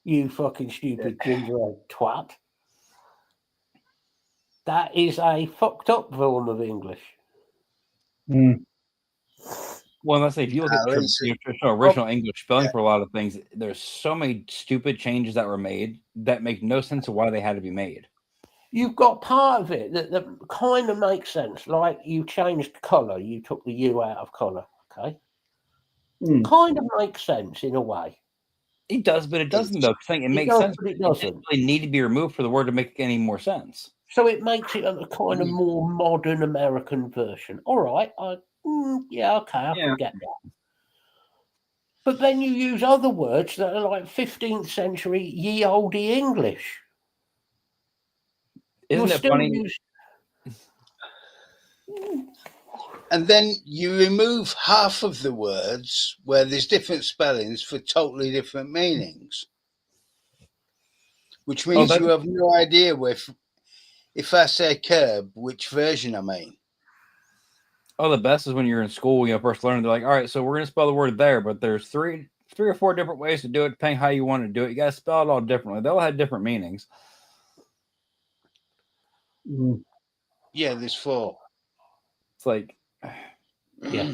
You fucking stupid gingerbread twat. That is a fucked up form of English. Mm. Well, let's say if you look at traditional original English spelling for a lot of things, there's so many stupid changes that were made that make no sense of why they had to be made. You've got part of it that kind of makes sense. Like you changed colour, you took the U out of colour, okay? Mm. Kind of makes sense in a way. It does, but it doesn't, though. It makes sense, but it It doesn't. doesn't really need to be removed for the word to make any more sense. So it makes it a kind of more modern American version. All right, yeah, okay, I can get that. But then you use other words that are like 15th century ye olde English. Isn't it funny? And then you remove half of the words where there's different spellings for totally different meanings. Which means you have no idea if I say curb, which version I mean. Oh, the best is when you're in school, first learning, they're like, all right, so we're going to spell the word there, but there's three or four different ways to do it, depending how you want to do it. You got to spell it all differently. They all have different meanings. Mm. Yeah, there's 4. It's like, yeah.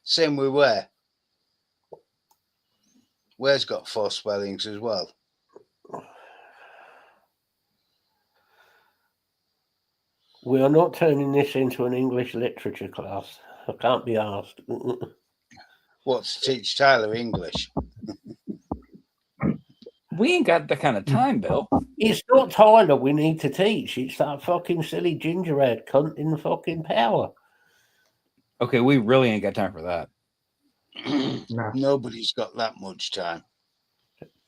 Same with where. Where's got 4 spellings as well. We are not turning this into an English literature class. I can't be asked. What, to teach Tyler English? we ain't got that kind of time, Bill. It's not Tyler we need to teach. It's that fucking silly gingerhead cunt in fucking power. Okay, we really ain't got time for that. No. Nobody's got that much time.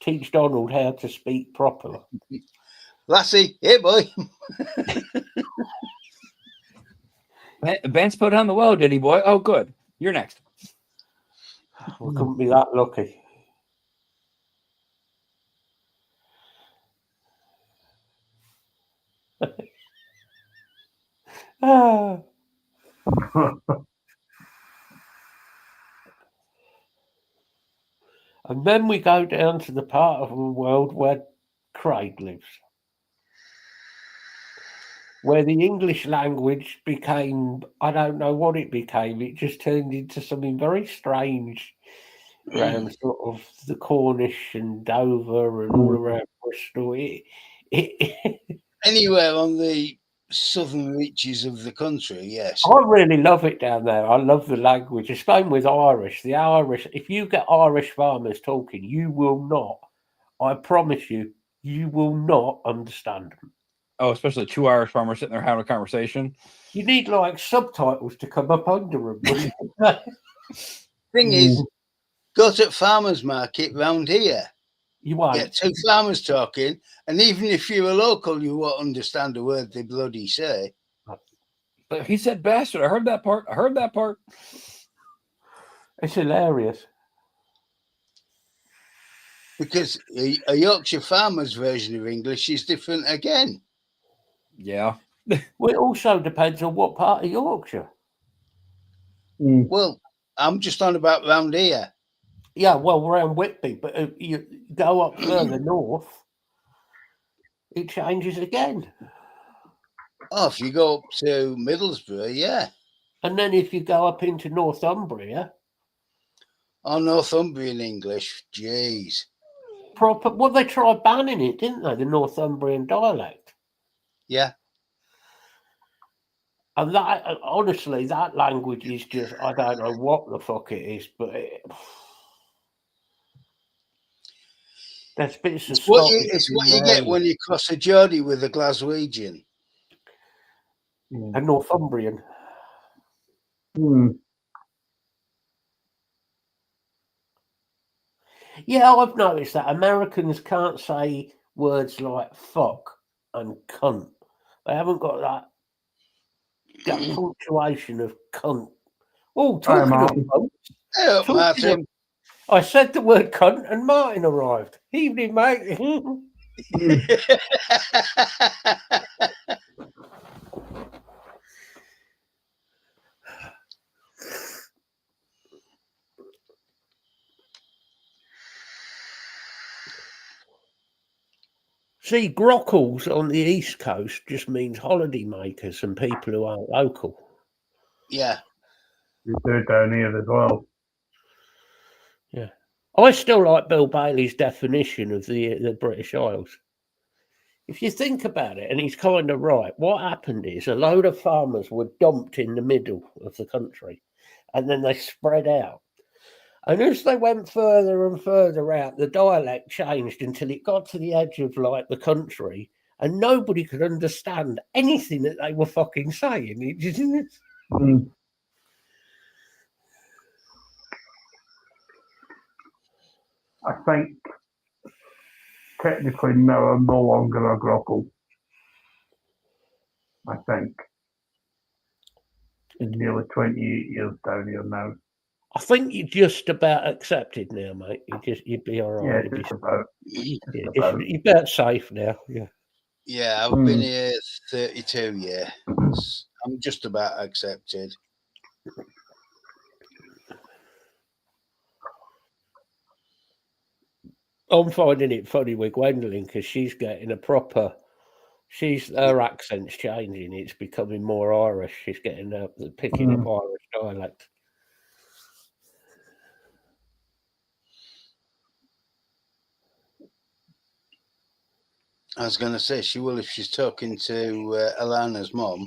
Teach Donald how to speak properly. Lassie, hey boy. Vance put down the well, did he, boy? Oh, good. You're next. We couldn't be that lucky. Ah. And then we go down to the part of the world where Craig lives, where the English language became, I don't know what it became, it just turned into something very strange around sort of the Cornish and Dover and all around Bristol. Anywhere on the southern reaches of the country, yes. I really love it down there. I love the language. The same with Irish. The Irish, if you get Irish farmers talking, you will not, I promise you, you will not understand them. Oh, especially two Irish farmers sitting there having a conversation. You need like subtitles to come up under them. Thing is, go to farmers market round here. You won't. Get two farmers talking, and even if you're a local, you won't understand a word they bloody say. But he said bastard. I heard that part. I heard that part. It's hilarious. Because a Yorkshire farmer's version of English is different again. Yeah. Well, it also depends on what part of Yorkshire. Well, I'm just on about round here. Yeah, well, around Whitby, but if you go up further north, it changes again. Oh, if you go up to Middlesbrough, yeah. And then if you go up into Northumbria, Oh, Northumbrian English, jeez. proper. Well, they tried banning it, didn't they? The Northumbrian dialect. Yeah. And that, honestly, that language is just, I don't know what the fuck it is, but there's bits of It's what Scottish you get when you cross a Geordie with a Glaswegian. and Northumbrian. Yeah, I've noticed that Americans can't say words like fuck and cunt. They haven't got that punctuation of cunt. Oh, talking of Martin. cunt, Hey up, talking Martin. of- I said the word cunt and Martin arrived. Evening, mate. See, grockles on the East Coast just means holiday makers and people who aren't local. Yeah. You do it down here as well. Yeah. I still like Bill Bailey's definition of the British Isles. If you think about it, and he's kind of right, what happened is a load of farmers were dumped in the middle of the country and then they spread out. And as they went further and further out, the dialect changed until it got to the edge of like the country and nobody could understand anything that they were fucking saying. It just, I think technically now I'm no longer a grockle. I think. In nearly 28 years down here now. I think you're just about accepted now, mate. You'd be all right. Yeah, just about. You're about safe now. Yeah. Yeah, I've been here 32 years. I'm just about accepted. I'm finding it funny with Gwendolyn because she's getting a proper. Her accent's changing. It's becoming more Irish. She's getting picking up Irish dialect. I was going to say she will if she's talking to Alana's mom.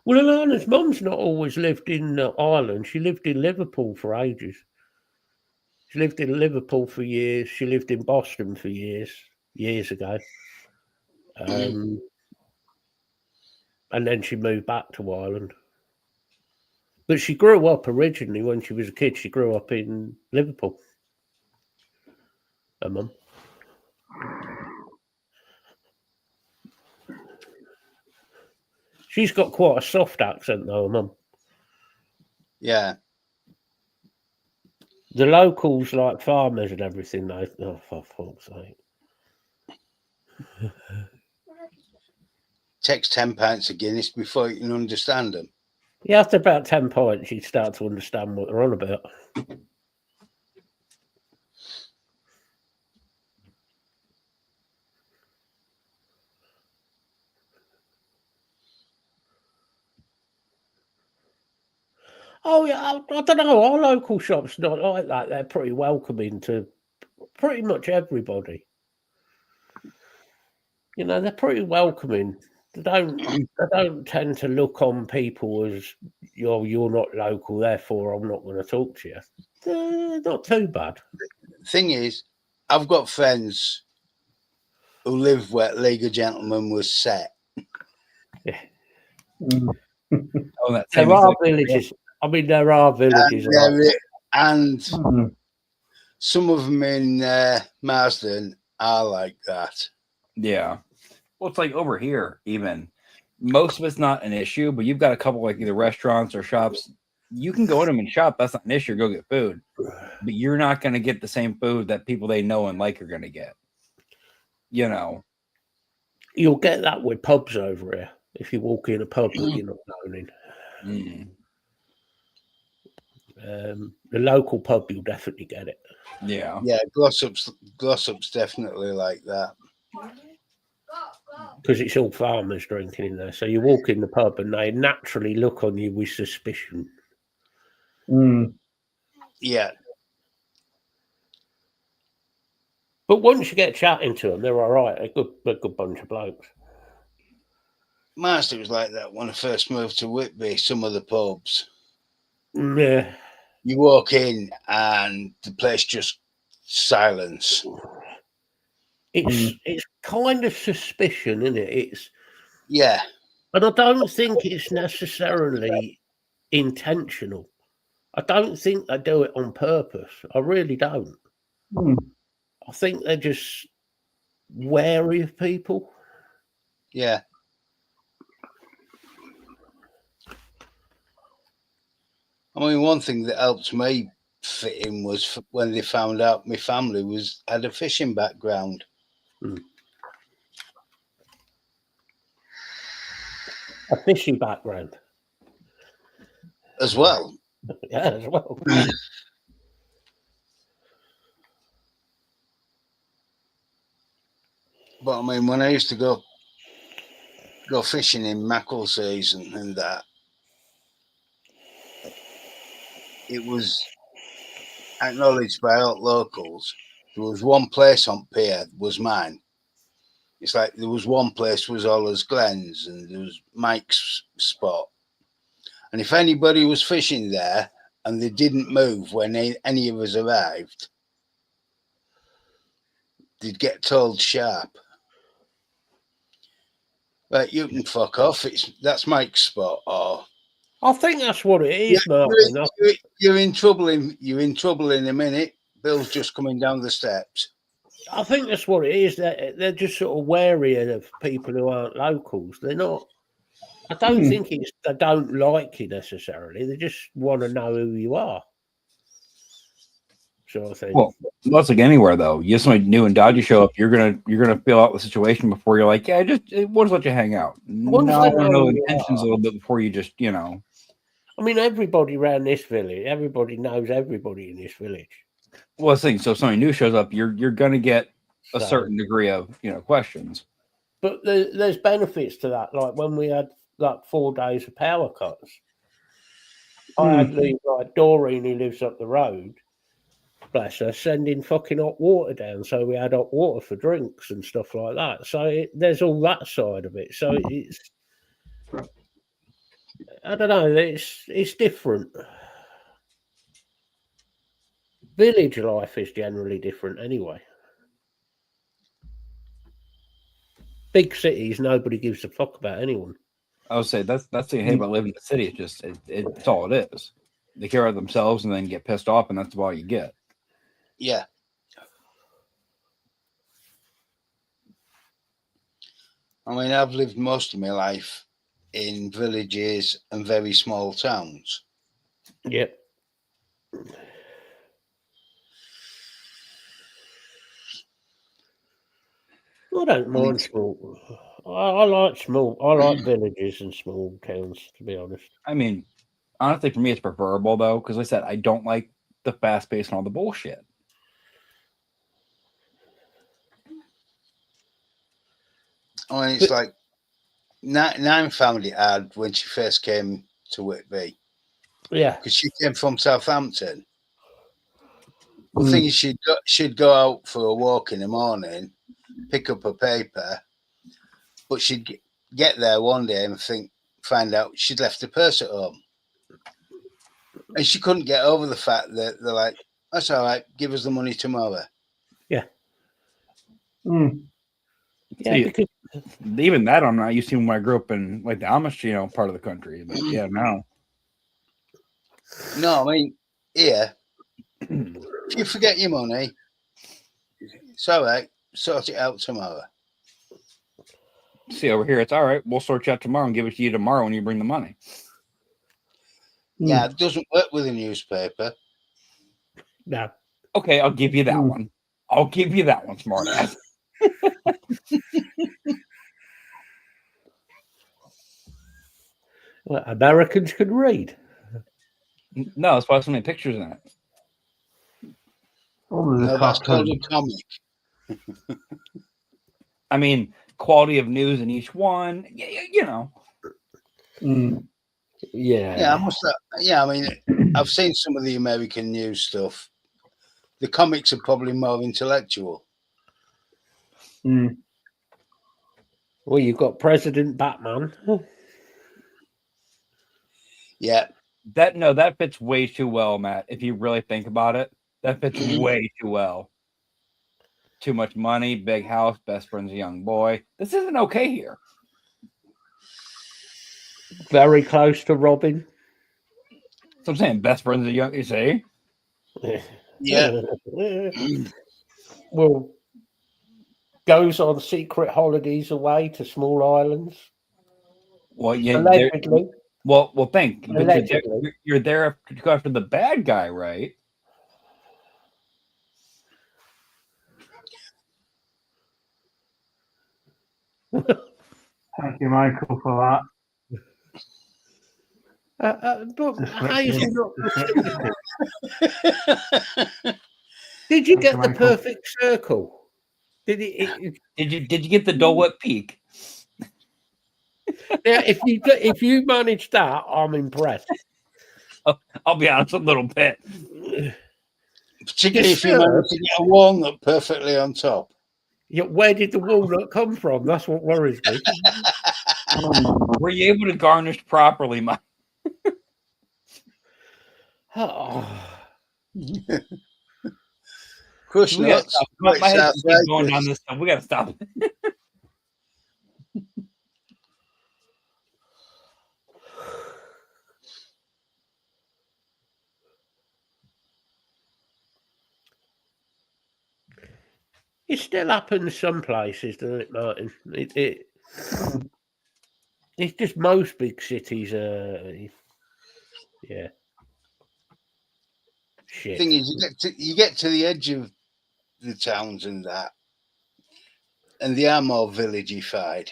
Well, Alana's mum's not always lived in Ireland. She lived in Liverpool for ages. She lived in Liverpool for years. She lived in Boston for years ago. And and then she moved back to Ireland. But she grew up originally when she was a kid. She grew up in Liverpool. Her mum. She's got quite a soft accent, though, her mum. Yeah. The locals, like farmers and everything, they, oh, for fuck's sake. Takes 10 pints of Guinness before you can understand them. Yeah, after about 10 points, you start to understand what they're on about. Oh, yeah, I don't know. Our local shop's not like that. They're pretty welcoming to pretty much everybody. You know, they're pretty welcoming. They don't tend to look on people as you're not local, therefore I'm not going to talk to you. Not too bad. Thing is, I've got friends who live where League of Gentlemen was set. Yeah. Oh, that There same are thing. villages. I mean, there are villages. And some of them in Marsden are like that. Yeah. Well, it's like over here, even. Most of it's not an issue, but you've got a couple like either restaurants or shops. You can go in them and shop. That's not an issue. Go get food. But you're not going to get the same food that people they know and like are going to get. You know. You'll get that with pubs over here. If you walk in a pub that you're not known in. The local pub, you'll definitely get it. Yeah. Yeah, Glossop's definitely like that. Because it's all farmers drinking in there. So you walk in the pub and they naturally look on you with suspicion. Yeah. But once you get chatting to them, they're all right. They're a good bunch of blokes. Marsden was like that when I first moved to Whitby, some of the pubs. Yeah. You walk in and the place just silence. It's kind of suspicion, isn't it? It's Yeah. and I don't think it's necessarily intentional. I don't think they do it on purpose. I really don't. I think they're just wary of people. Yeah. I mean, one thing that helped me fit in was when they found out my family had a fishing background. A fishy background. As well. Yeah, as well. But I mean, when I used to go fishing in mackerel season and that, it was acknowledged by all locals. There was one place on pier was mine. It's like there was one place was Ola's Glens and there was Mike's spot. And if anybody was fishing there and they didn't move when any of us arrived, they'd get told sharp. Right, you can fuck off. That's Mike's spot. Or I think that's what it is, Martin. You're in trouble in a minute. Bill's just coming down the steps. I think that's what it is. They're just sort of wary of people who aren't locals. They're not. I don't think it's they don't like you necessarily. They just want to know who you are. Sort of thing. Well, that's like anywhere though. You get somebody new and dodgy show up, you're gonna feel out the situation before you're like, yeah, we'll just let you hang out. No, I don't know intentions a little bit before you just, you know. I mean, everybody around this village, everybody knows everybody in this village. Well, so if somebody new shows up, you're gonna get a certain degree of questions. But there's benefits to that. Like when we had like 4 days of power cuts, I had Doreen, who lives up the road, bless her, sending fucking hot water down. So we had hot water for drinks and stuff like that. So there's all that side of it. So it's, I don't know, it's different. Village life is generally different anyway. Big cities, nobody gives a fuck about anyone. I would say that's the thing about living in the city. It's just it's all it is. They care about themselves and then get pissed off, and that's all you get. Yeah. I mean, I've lived most of my life in villages and very small towns. Yep. I don't mind small. I like small. I like villages and small towns, to be honest. I mean, honestly, for me, it's preferable though, because like I said, I don't like the fast pace and all the bullshit. I mean, it's like Nan found it hard when she first came to Whitby Yeah. because she came from Southampton. The thing is, she'd go out for a walk in the morning, pick up a paper, but she'd get there one day and find out she'd left her purse at home, and she couldn't get over the fact that they're like, "That's all right, give us the money tomorrow." Yeah. Yeah. See, Because even that I'm not used to when I grew up in like the Amish, part of the country. But yeah, now. No, I mean, here, if you forget your money, it's all right, sort it out tomorrow. See, over here, it's all right. We'll sort you out tomorrow and give it to you tomorrow when you bring the money. Yeah, it doesn't work with a newspaper. no. Okay, I'll give you that one. I'll give you that one, smartass. Well, Americans can read. No, that's why so many pictures in it. No, that's called a comic. I mean, quality of news in each one. Yeah. Yeah, I mean, I've seen some of the American news stuff. The comics are probably more intellectual. Well, you've got President Batman. Yeah. That fits way too well, Matt. If you really think about it, that fits way too well. Too much money, big house, best friend's a young boy. This isn't okay here. Very close to Robin. So I'm saying best friend's a young. You see? Yeah. Well, goes on secret holidays away to small islands. Well, yeah. Allegedly. Well, think. Allegedly. You're there to go after the bad guy, right? Thank you, Michael, for that. But how is he not? Did you get the perfect circle? Did you get the Dole Whip peak? Yeah, if you managed that, I'm impressed. I'll be honest, a little bit. Particularly if you manage to get a walnut perfectly on top. Yeah, where did the walnut come from? That's what worries me. Were you able to garnish properly, Mike? Crush nuts. My head's going down this stuff. We got to stop. It still happens some places, doesn't it, Martin? It's just most big cities. Yeah. Shit. Thing is, you get to the edge of the towns and that, and they are more villageified.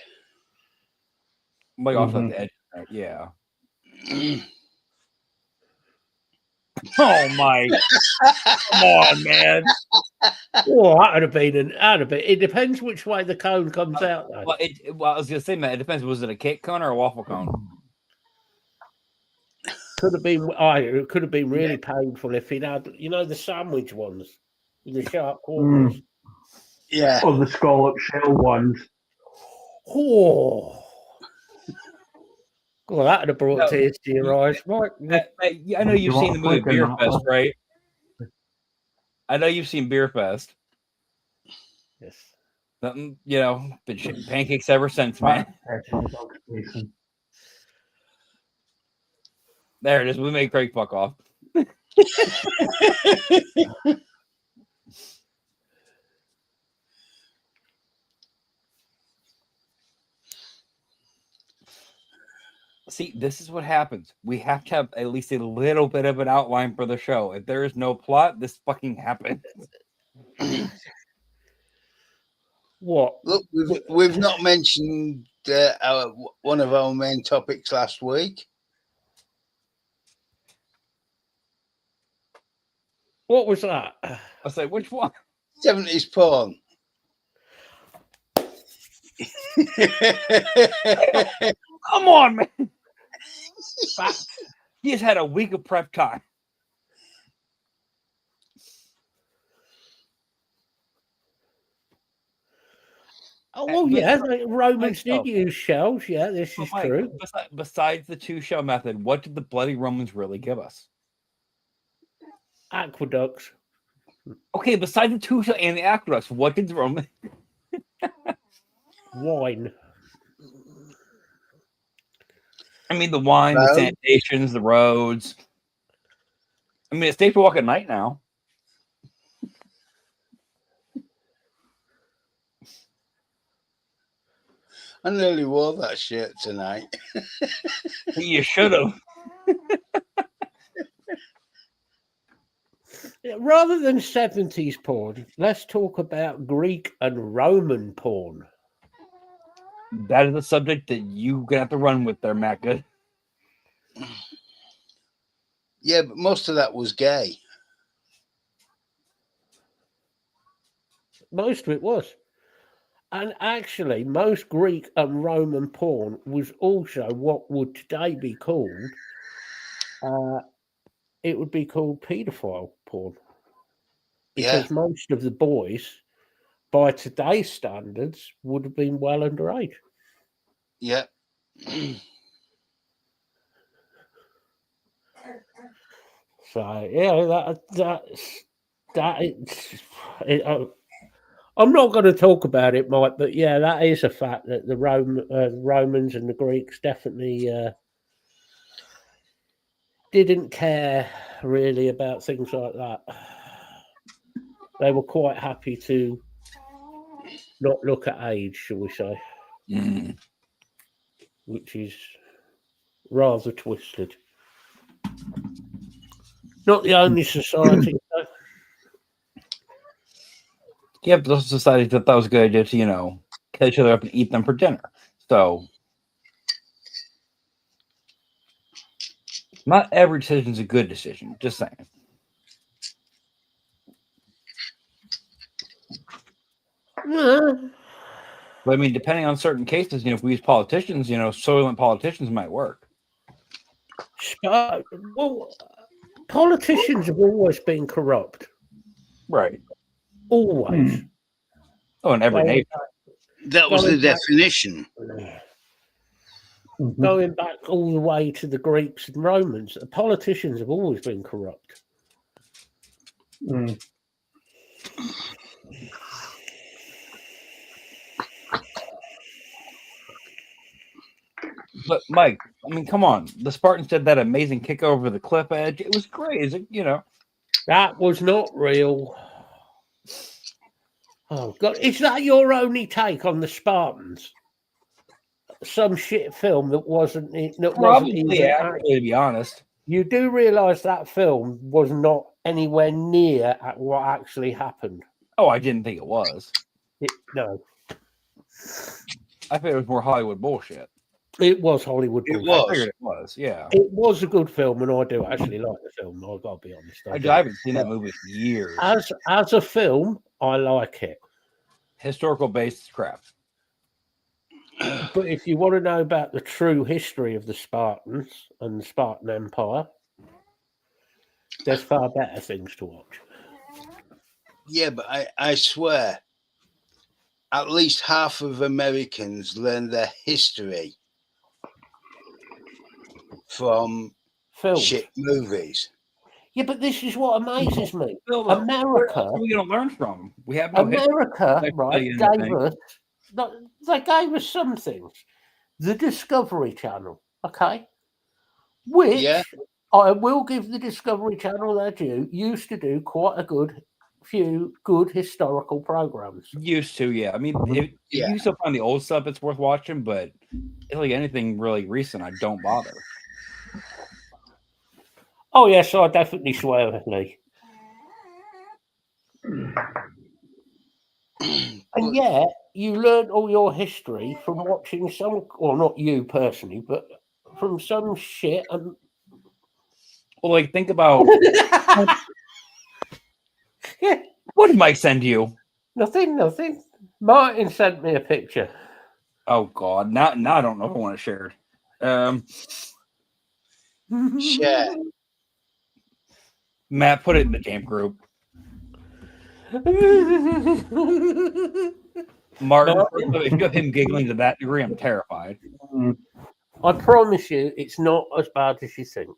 Like off of the edge, right? Yeah. Oh my! Come on, man. Oh, that'd have been. It depends which way the cone comes out. Though. Well, I was gonna say, Matt. It depends. Was it a cake cone or a waffle cone? Could have been. It could have been really painful if he'd had, the sandwich ones with the sharp corners. Yeah. Or the scallop shell ones. Oh. Well, that'd have brought tears to your eyes, Mike. I know you've seen the movie Beer Fest, right? I know you've seen Beer Fest. Yes. Nothing, been shitting pancakes ever since, man. There it is. We made Craig fuck off. See, this is what happens. We have to have at least a little bit of an outline for the show. If there is no plot, this fucking happens. What? Look, we've not mentioned one of our main topics last week. What was that? I say, which one? 70s porn. Come on, man. He has had a week of prep time. Oh, well, yeah, the Romans did use shells. Yeah, this is Mike, true. Besides the two shell method, what did the bloody Romans really give us? Aqueducts. Okay, besides the two shell and the aqueducts, what did the Romans? Wine. I mean, the wine, the sanitations, the roads. I mean, it's safe to walk at night now. I nearly wore that shirt tonight. You should have. Rather than 70s porn, let's talk about Greek and Roman porn. That is a subject that you're gonna have to run with there, Matt. Good. Yeah, but most of that was gay. Most of it was. And actually, most Greek and Roman porn was also what would today be called, it would be called paedophile porn. Because most of the boys, by today's standards, would have been well underage. Yeah. So, yeah, I'm not going to talk about it, Mike, but yeah, that is a fact that the Romans and the Greeks definitely didn't care really about things like that. They were quite happy to not look at age, shall we say, which is rather twisted. Not the only society, though. Yeah, but those societies thought that was a good idea to, kill each other up and eat them for dinner. So, not every decision is a good decision. Just saying. But I mean, depending on certain cases, if we use politicians, soylent politicians might work. Well, politicians have always been corrupt. Right. Always. Oh, in every nation. That was the definition. Going back all the way to the Greeks and Romans, the politicians have always been corrupt. But Mike, I mean, come on. The Spartans did that amazing kick over the cliff edge. It was great. That was not real. Oh God, is that your only take on the Spartans? Some shit film that wasn't Probably to be honest. You do realise that film was not anywhere near at what actually happened. Oh, I didn't think it was. No. I think it was more Hollywood bullshit. It was Hollywood bullshit. I figured it was, yeah. It was a good film, and I do actually like the film. I've got to be honest. I haven't seen that movie in years. As a film, I like it. Historical based crap. But if you want to know about the true history of the Spartans and the Spartan Empire, there's far better things to watch. Yeah, but I swear, at least half of Americans learn their history from shit movies. Yeah, but this is what amazes me. America. Where are we going to learn from? We have no America, right? They gave us some things. The Discovery Channel, okay, which I will give the Discovery Channel their due. Used to do quite a few good historical programs. Used to, yeah. I mean, if Yeah. you still find the old stuff, it's worth watching, but like anything really recent, I don't bother. Oh yes, I definitely swear at Lee. And yet, you learned all your history from watching some, or not you personally, but from some shit. And Well, like, think about yeah, what did Mike send you? nothing. Martin sent me a picture. Oh God, now I don't know if I want to share it. Share. Matt, put it in the damn group. Martin, if you have him giggling to that degree, I'm terrified. I promise you, it's not as bad as you think.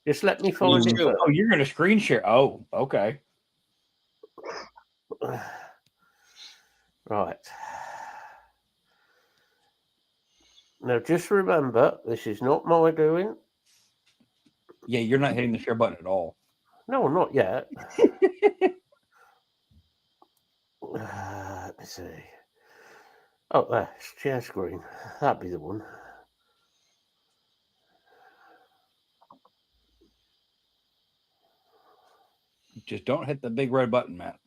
Just let me find it. Sure. First. Oh, you're gonna screen share? Oh, okay. Right. Now, just remember, this is not my doing. Yeah, you're not hitting the share button at all. No, not yet. Let me see. Oh, there, share screen. That'd be the one. Just don't hit the big red button, Matt.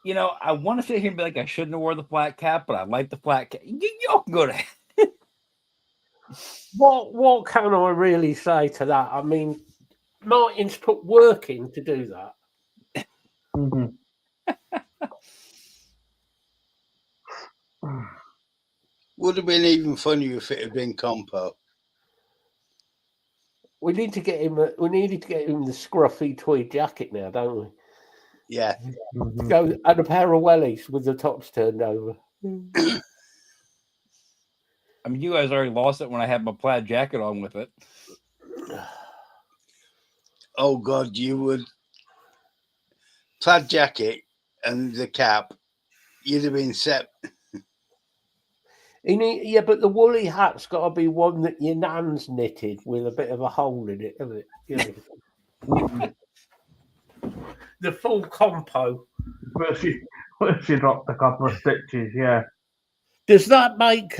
You know, I want to sit here and be like, I shouldn't have wore the flat cap, but I like the flat cap. Y'all can go to. What can I really say to that? I mean, Martin's put work in to do that. Would have been even funnier if it had been Compo. We need to get him. We needed to get him the scruffy tweed jacket now, don't we? Yeah. Go and a pair of wellies with the tops turned over. I mean, you guys already lost it when I had my plaid jacket on with it. Oh God, you would plaid jacket and the cap. You'd have been set. Yeah, but the woolly hat's got to be one that your nan's knitted with a bit of a hole in it, hasn't it? You know. The full compo. Where she dropped a couple of stitches, yeah. Does that make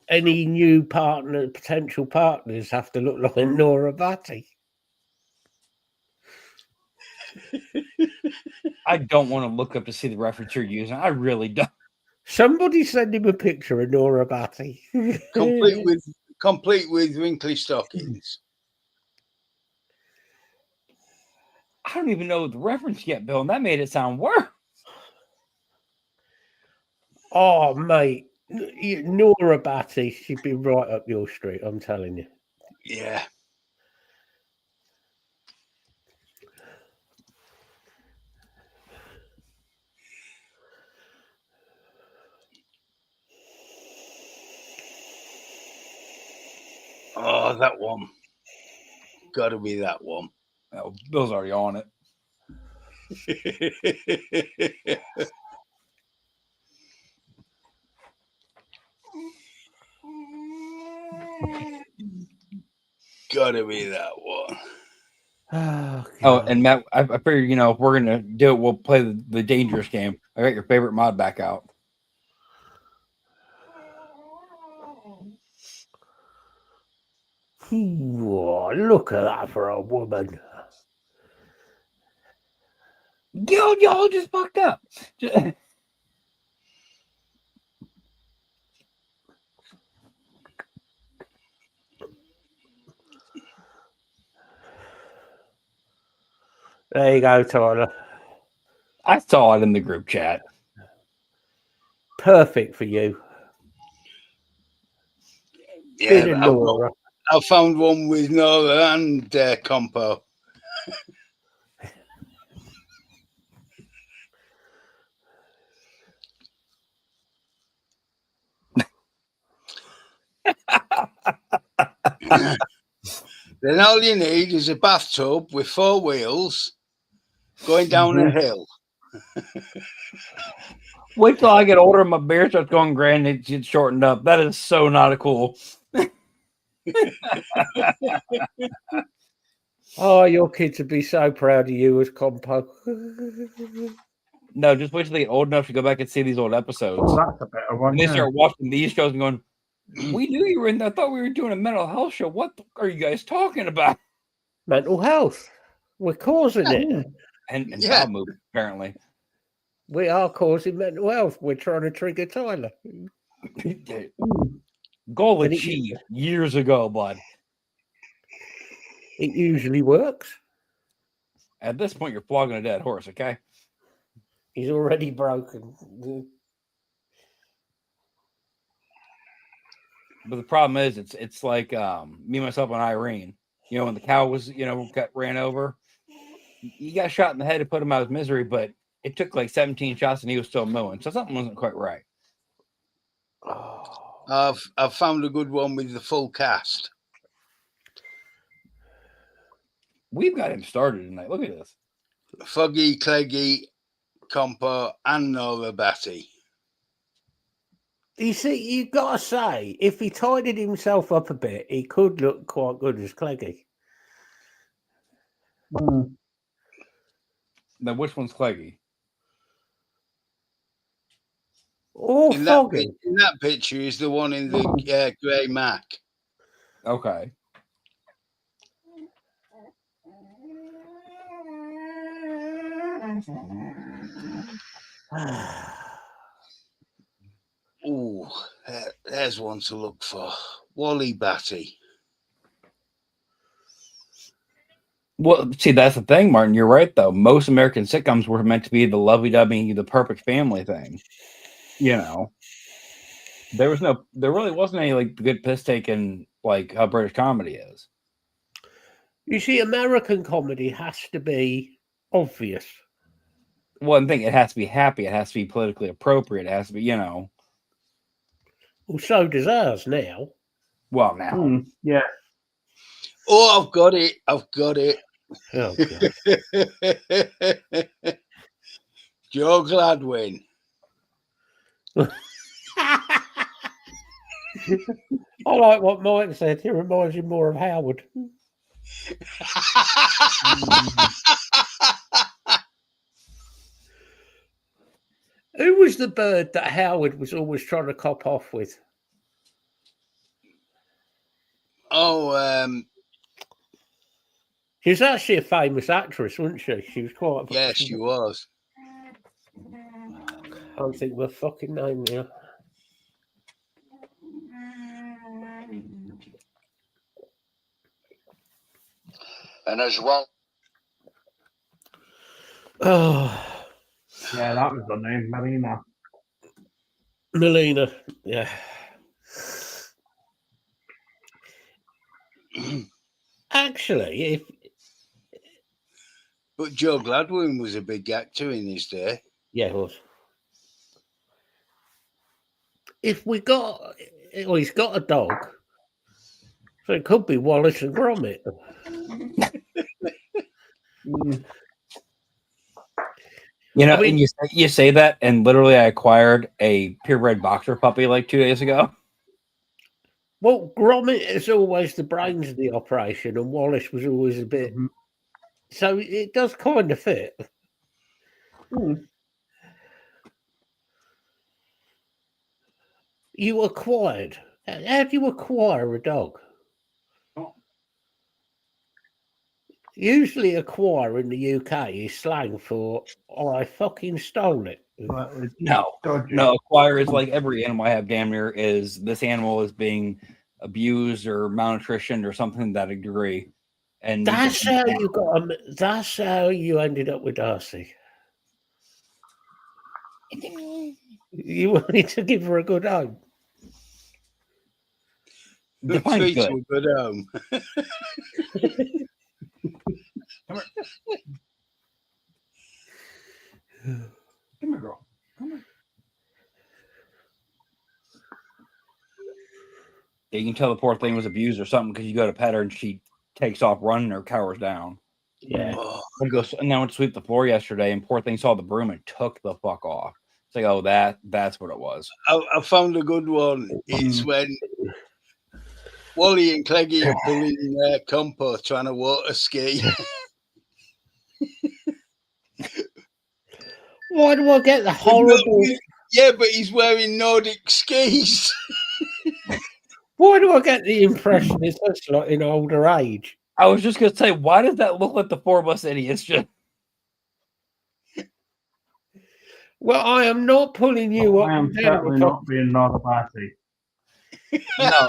any new potential partners have to look like Nora Batty? I don't want to look up to see the reference you're using. I really don't. Somebody send him a picture of Nora Batty. complete with wrinkly stockings. I don't even know the reference yet, Bill, and that made it sound worse. Oh, mate. Nora Batty, she'd be right up your street, I'm telling you. Yeah. Oh, that one. Got to be that one. Oh, Bill's already on it. Got to be that one. Oh, and Matt, I figured, if we're going to do it, we'll play the dangerous game. I got your favorite mod back out. Whoa, look at that for a woman. Y'all just fucked up. There you go, Tyler. I saw it in the group chat. Perfect for you. Yeah, I found one with Nora and Compo. Then all you need is a bathtub with 4 wheels going down a hill. Wait till I get older and my beard starts going gray and it gets shortened up. That is so not cool. Oh, your kids would be so proud of you as Compo. No, just wait till they get old enough to go back and see these old episodes. Oh, that's a better one. And they Yeah. start watching these shows and going, we knew you were in. I thought we were doing a mental health show. What are you guys talking about? Mental health. We're causing it. And Yeah. bowel movement, apparently. We are causing mental health. We're trying to trigger Tyler. Goal And it- achieved years ago, bud. It usually works. At this point, you're flogging a dead horse, okay? He's already broken. But the problem is, it's like me, myself, and Irene. You know, when the cow was, got ran over, he got shot in the head to put him out of misery, but it took like 17 shots and he was still mooing. So something wasn't quite right. I've found a good one with the full cast. We've got him started tonight. Look at this. Foggy, Cleggy, Compo, and Nora Batty. You see, you've got to say, if he tidied himself up a bit, he could look quite good as Cleggy. Now, which one's Cleggy? Or In that, Foggy. in that picture is the one in the grey Mac. Okay. Ooh, there's one to look for. Wally Batty. Well, see, that's the thing, Martin. You're right, though. Most American sitcoms were meant to be the lovey-dovey, the perfect family thing. There really wasn't any like good piss taking like how British comedy is. You see, American comedy has to be obvious. One thing, it has to be happy. It has to be politically appropriate. It has to be, Well, so does ours now. well, now. Yeah. Oh, I've got it. Oh, God. Joe Gladwin. I like what Mike said. It reminds you more of Howard. Who was the bird that Howard was always trying to cop off with? Oh, She was actually a famous actress, wasn't she? She was quite. yes, she was. I can't think of her fucking name now. And as well, Oh, Yeah, that was the name, Marina. Melina. Yeah. Actually, if But Joe Gladwin was a big actor in his day. yeah, it was. If we got, well, he's got a dog, so it could be Wallace and Gromit. I mean- And you say that, and literally, I acquired a purebred boxer puppy like 2 days ago. Well, Gromit is always the brains of the operation, and Wallace was always a bit. So it does kind of fit. You acquired. How do you acquire a dog? Usually, acquire in the UK is slang for I fucking stole it. No, acquire is like every animal I have. Damn near is this animal is being abused or malnutritioned or something to that degree. And That's how you got. That's how you ended up with Darcy. You wanted to give her a good home. Good Define treat good. to a good home. Come here, girl. Come here. You can tell the poor thing was abused or something because you go to pet her and she takes off running or cowers down. Yeah. Oh, And then I went to sweep the floor yesterday, and poor thing saw the broom and took the fuck off. It's like, oh, that's what it was. I found a good one. It's when Wally and Cleggy are pulling Compo trying to water ski. Why do I get the horrible? Yeah, but he's wearing Nordic skis. Why do I get the impression it's such like in older age? I was just gonna say, why does that look like the four of us idiots? Just Well, I am not pulling you up. I am and down certainly the not being not classy. no.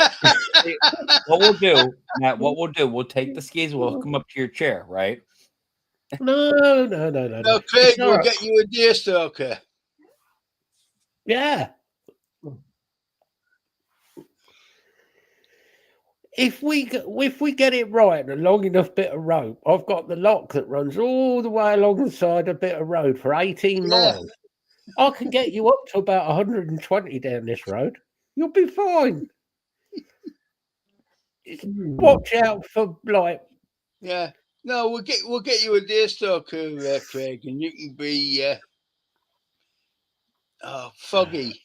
What we'll do, Matt? What we'll do? We'll take the skis. We'll come up to your chair, right? No. No, Craig, we'll get you a deer stalker. Yeah. If we get it right, a long enough bit of rope, I've got the lock that runs all the way alongside a bit of road for 18 miles. I can get you up to about 120 down this road. You'll be fine. Just watch out for Yeah. No, we'll get you a deer stalker, Craig, and you can be Foggy.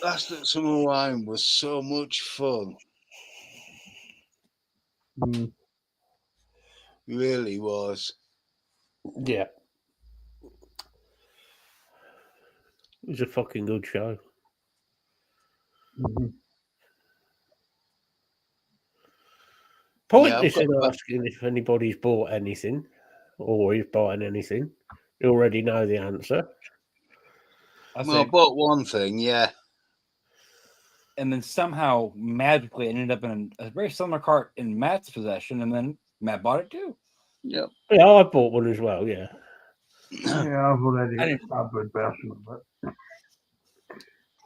Last summer wine was so much fun. Really was. Yeah. It was a fucking good show. Pointless in asking if anybody's bought anything or is buying anything. You already know the answer. I Well, I bought one thing, yeah. And then somehow magically ended up in a very similar cart in Matt's possession, and then Matt bought it too. Yep. Yeah, I bought one as well, yeah. Yeah, I've already I got a didn't- standard version of it.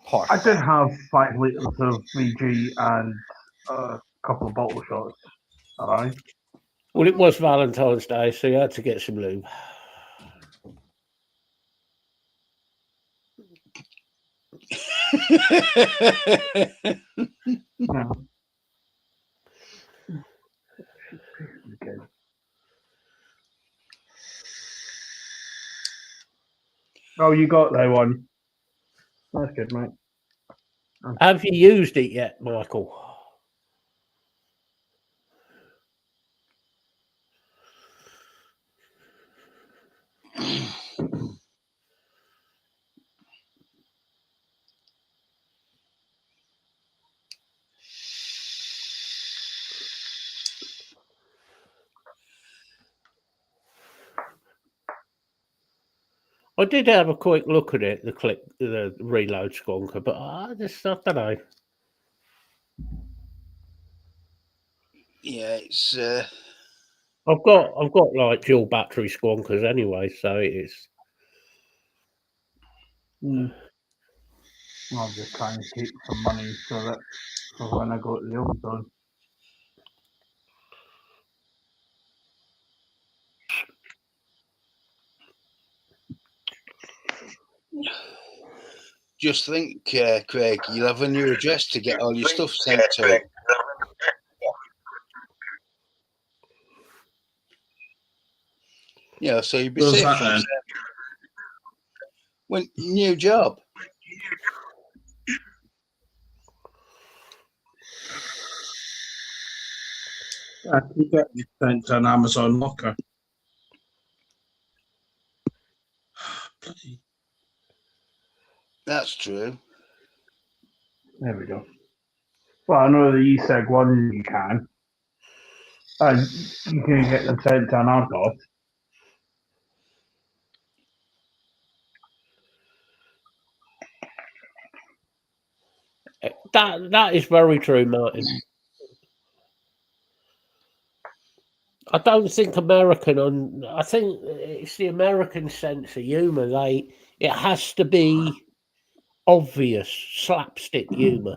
Posh. I did have 5 litres of VG and a couple of bottle shots. Alright. Well, it was Valentine's Day, so you had to get some lube. Yeah. Okay. Oh, you got that one. That's good, mate. Have you used it yet, Michael? I did have a quick look at it, the reload squonker, but I don't know. Yeah, it's I've got like dual battery squonkers anyway, so it's. I'll just try and keep some money so that for when I go to the other zone. just think, Craig, you'll have a new address to get all your stuff sent to. Yeah, so you'd be What's safe that from then? when new job. I can get it sent to an Amazon locker. Bloody. That's true. There we go. Well, I know the ESEG one you can. And you can get them sent to an Argos. That is very true, Martin. I don't think I think it's the American sense of humour. It has to be obvious slapstick humour.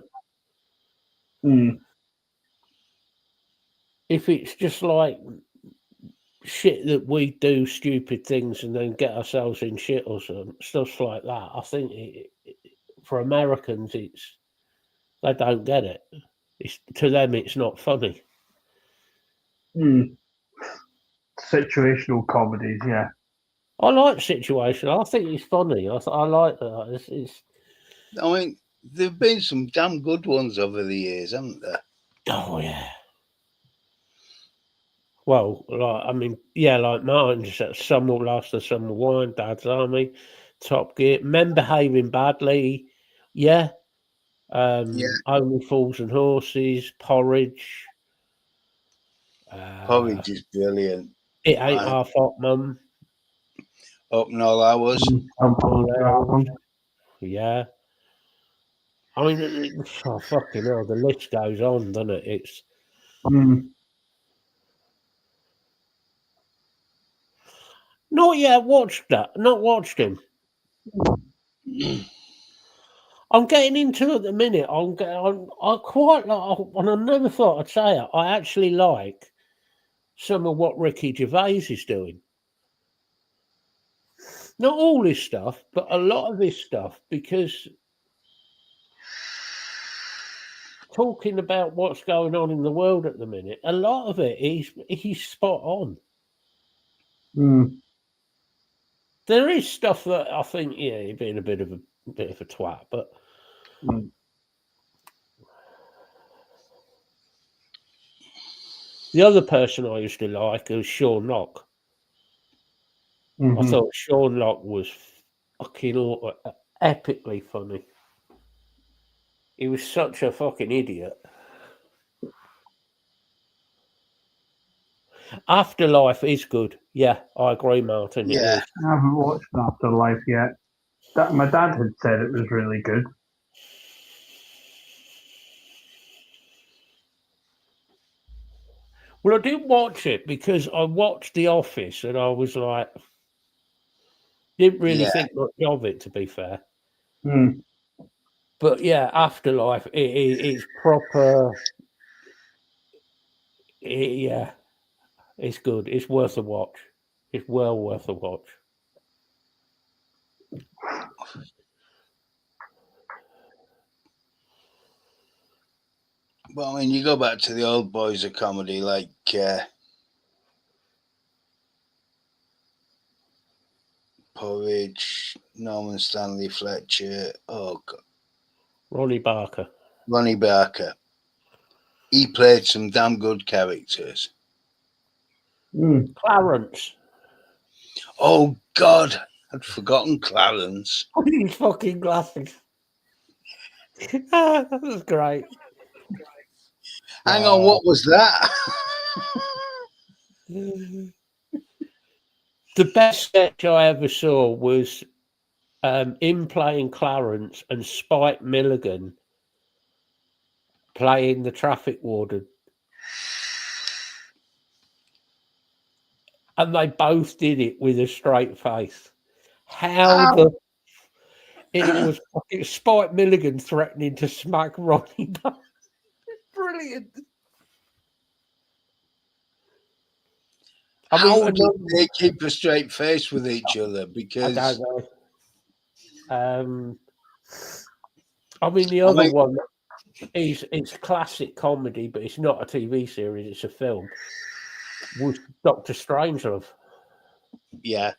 If it's just like shit that we do stupid things and then get ourselves in shit or something, stuff like that. I think for Americans, they don't get it. To them, it's not funny. Situational comedies, yeah. I like situational. I think it's funny. I like that. I mean, there've been some damn good ones over the years, haven't there? Oh yeah. Well, like Martin said, Some Will Last and Some Will Wine, Dad's Army, Top Gear, Men Behaving Badly, yeah. Only Fools and Horses, Porridge. Porridge is brilliant. It Ain't Our Fault, Mum. Up and All Hours. Yeah. I mean, fucking hell, the list goes on, doesn't it? It's not yet watched that. Not watched him. I'm getting into it at the minute. I quite like, and I never thought I'd say it. I actually like some of what Ricky Gervais is doing. Not all his stuff, but a lot of his stuff, because talking about what's going on in the world at the minute, a lot of it he's spot on. There is stuff that I think, yeah, he's being a bit of a twat, but the other person I used to like was Sean Locke. I thought Sean Locke was fucking epically funny. He was such a fucking idiot. Afterlife is good. Yeah, I agree, Martin. Yeah. It is. I haven't watched Afterlife yet. My dad had said it was really good. Well, I didn't watch it because I watched The Office and I was like, didn't really think much of it, to be fair. But yeah, Afterlife, it's proper. Yeah, it's good. It's worth a watch. It's well worth a watch. Well, I mean, you go back to the old boys of comedy, like Porridge, Norman Stanley Fletcher. Oh God, Ronnie Barker. He played some damn good characters. Clarence. Oh God, I'd forgotten Clarence. His fucking glasses. That was great. Hang on, what was that? The best sketch I ever saw was him playing Clarence and Spike Milligan playing the traffic warden. And they both did it with a straight face. It was Spike Milligan threatening to smack Ronnie. Brilliant. How did they keep a straight face with each other? Because I don't know. The other one is it's classic comedy, but it's not a TV series; it's a film. Was Dr. Strangelove? Yeah,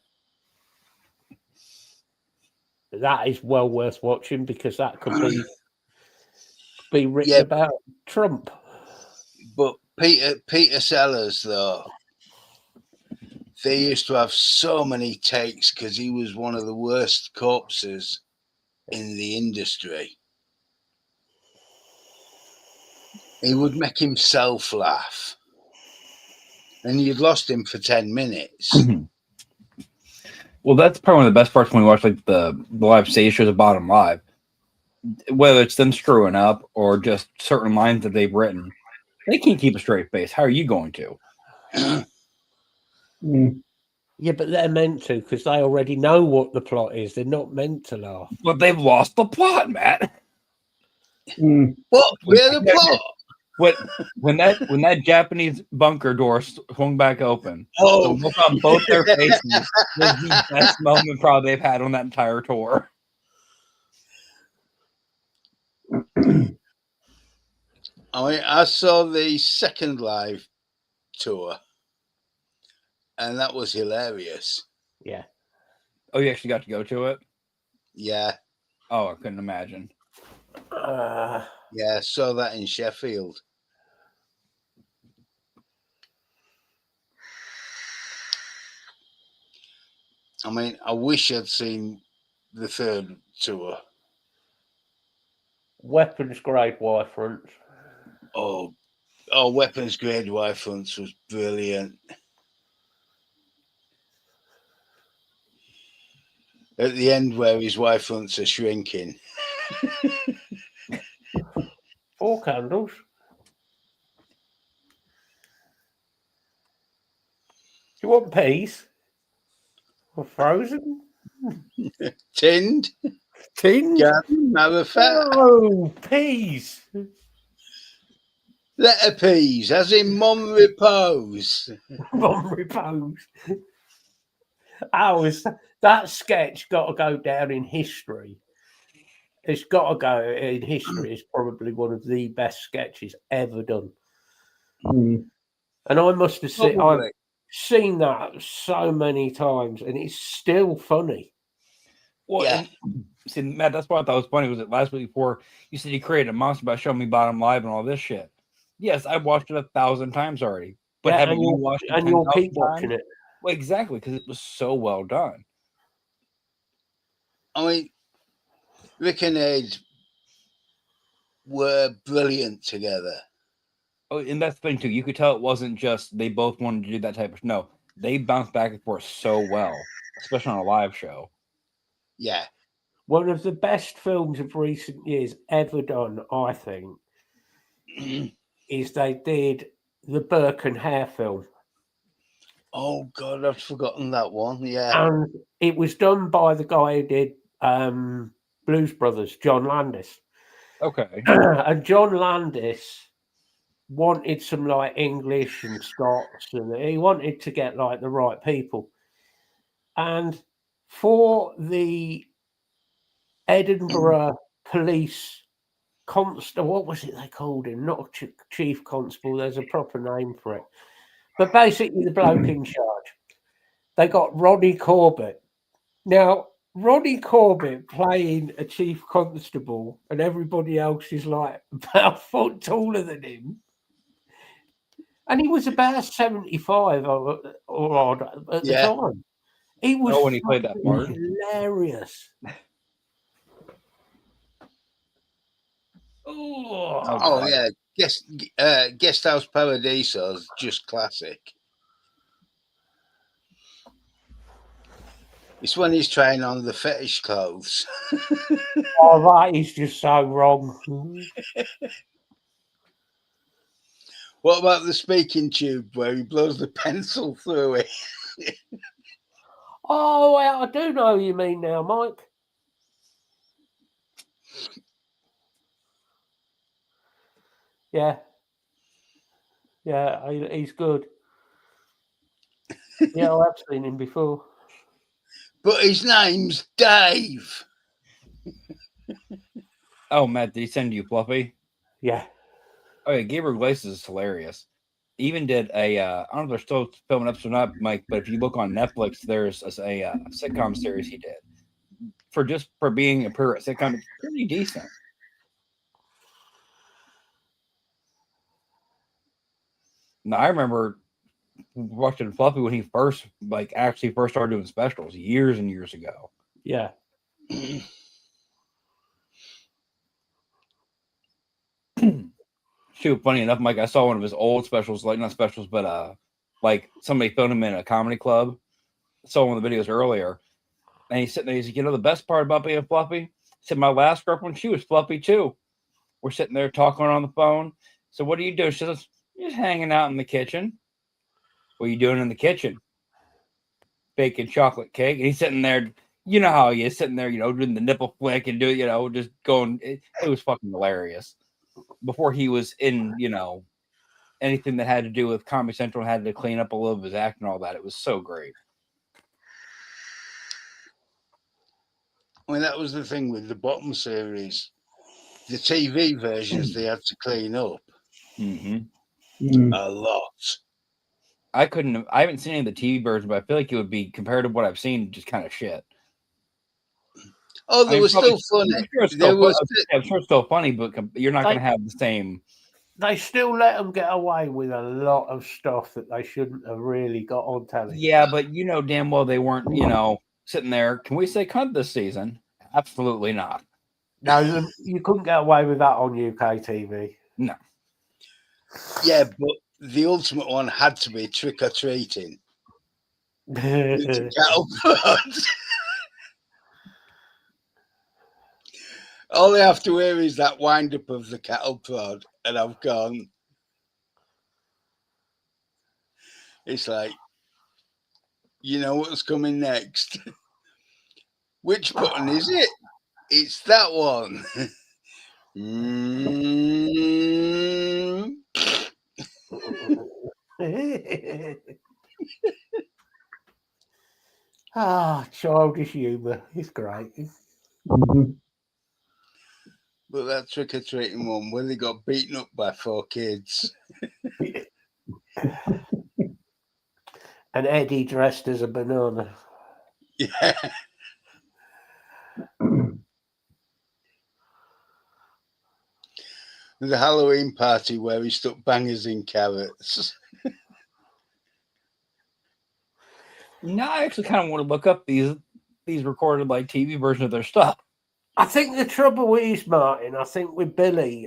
that is well worth watching because that could be written about Trump. But Peter Sellers, though, they used to have so many takes because he was one of the worst corpses in the industry. He would make himself laugh. And you'd lost him for 10 minutes. Well, that's probably one of the best parts when we watch like the live stage shows at Bottom Live. Whether it's them screwing up or just certain lines that they've written, they can't keep a straight face. How are you going to? Yeah, but they're meant to because they already know what the plot is. They're not meant to laugh. But they've lost the plot, Matt. What? Where's the plot? when that Japanese bunker door swung back open, the Oh, look on both their faces was the best moment probably they've had on that entire tour. I saw the second live tour, and that was hilarious. Yeah. Oh, you actually got to go to it? Yeah, Oh, I couldn't imagine. yeah, saw that in Sheffield. I mean, I wish I'd seen the third tour. Weapons grade Y fronts. Oh, Weapons Grade Y Fronts was brilliant. At the end, where his Y Fronts are shrinking. 4 candles. Do you want peas? Or frozen? Tinned, Tinned? garden, marifat, Oh, peas. letter peas, as in Mon Repose. On repose. That sketch got to go down in history. It's got to go in history. It's probably one of the best sketches ever done. Mm. And I must have seen, I've Probably. seen that so many times, and it's still funny. Well, Yeah. and, see, Matt, that's what I thought was funny. Was it last week before you said you created a monster by Show Me Bottom Live and all this shit? Yes, I've watched it 1,000 times already. But Yeah, haven't and you you'll, watched it and you'll 10,000 keep watching times? it. Well, exactly, because it was so well done. I mean, Rick and Ed were brilliant together. Oh, and that's the thing too. You could tell it wasn't just they both wanted to do that type of. No, they bounced back and forth so well, especially on a live show. Yeah. One of the best films of recent years ever done, I think, is they did the Burke and Hare film. Oh God, I've forgotten that one. Yeah. And it was done by the guy who did Blues Brothers, John Landis. Okay. And John Landis wanted some like English and Scots, and he wanted to get like the right people. And for the Edinburgh police constable, what was it they called him? Not chief constable, there's a proper name for it. But basically the bloke in charge. They got Ronnie Corbett. Now, Ronnie Corbett playing a chief constable, and everybody else is like about a foot taller than him. And he was about 75 or odd at the time. He was when he played that part. hilarious. Oh yeah. Guest House Paradiso is just classic. It's when he's trying on the fetish clothes. Oh, that is just so wrong. What about the speaking tube where he blows the pencil through it? Oh, well, I do know what you mean now, Mike. Yeah. Yeah, he's good. Yeah, I've seen him before. But his name's Dave. Oh, Matt, did he send you Fluffy? Yeah. Oh yeah, Gabriel Iglesias is hilarious. He even did a I don't know if they're still filming episodes or not, Mike, but if you look on Netflix, there's a sitcom series he did for being a pure sitcom. It's pretty decent. Now I remember watching Fluffy when he first actually started doing specials years and years ago. Yeah. Shoot, funny enough, Mike, I saw one of his old specials, like not specials, but like somebody filmed him in a comedy club. Saw one of the videos earlier, and he's sitting there. He's like, the best part about being Fluffy? He said, my last girlfriend, she was Fluffy too. We're sitting there talking on the phone. So what do you do? She says, just hanging out in the kitchen. What are you doing in the kitchen? Baking chocolate cake. And he's sitting there, you know how he is, sitting there, doing the nipple flick and doing, just going. It was fucking hilarious. before he was in, anything that had to do with Comedy Central, had to clean up a little of his act and all that. It was so great. I mean, that was the thing with the bottom series. The TV versions they had to clean up Mm-hmm. a lot. I haven't seen any of the TV versions, but I feel like it would be, compared to what I've seen, just kind of shit. Oh, they were still funny. I'm sure it's still funny, but you're not going to have the same. They still let them get away with a lot of stuff that they shouldn't have really got on telly. Yeah, but you know damn well they weren't, sitting there. Can we say cunt this season? Absolutely not. No, you couldn't get away with that on UK TV. No. Yeah, but the ultimate one had to be Trick or Treating. Cattle prod. All they have to hear is that wind up of the cattle prod, and I've gone. It's like, you know what's coming next. Which button is it? It's that one. Childish humour. It's great. But that Trick or Treating one, where they got beaten up by 4 kids. And Eddie dressed as a banana. Yeah. The Halloween party where he stuck bangers in carrots. Now I actually kind of want to look up these recorded like TV versions of their stuff. I think the trouble is, Martin, I think Billy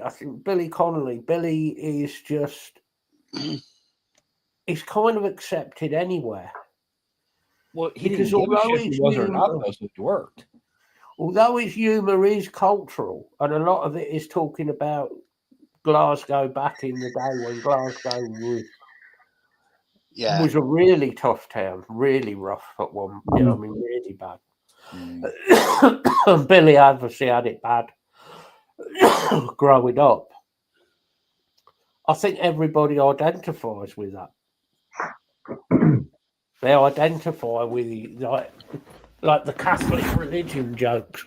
Connolly, Billy is just, he's kind of accepted anywhere. Well, he Because didn't give a although shit if it's he was or not, humour- though, so it worked. Although his humour is cultural, and a lot of it is talking about Glasgow back in the day when Glasgow was a really tough town, really rough at one, really bad. And Billy obviously had it bad growing up. I think everybody identifies with that. They identify with like the Catholic religion jokes.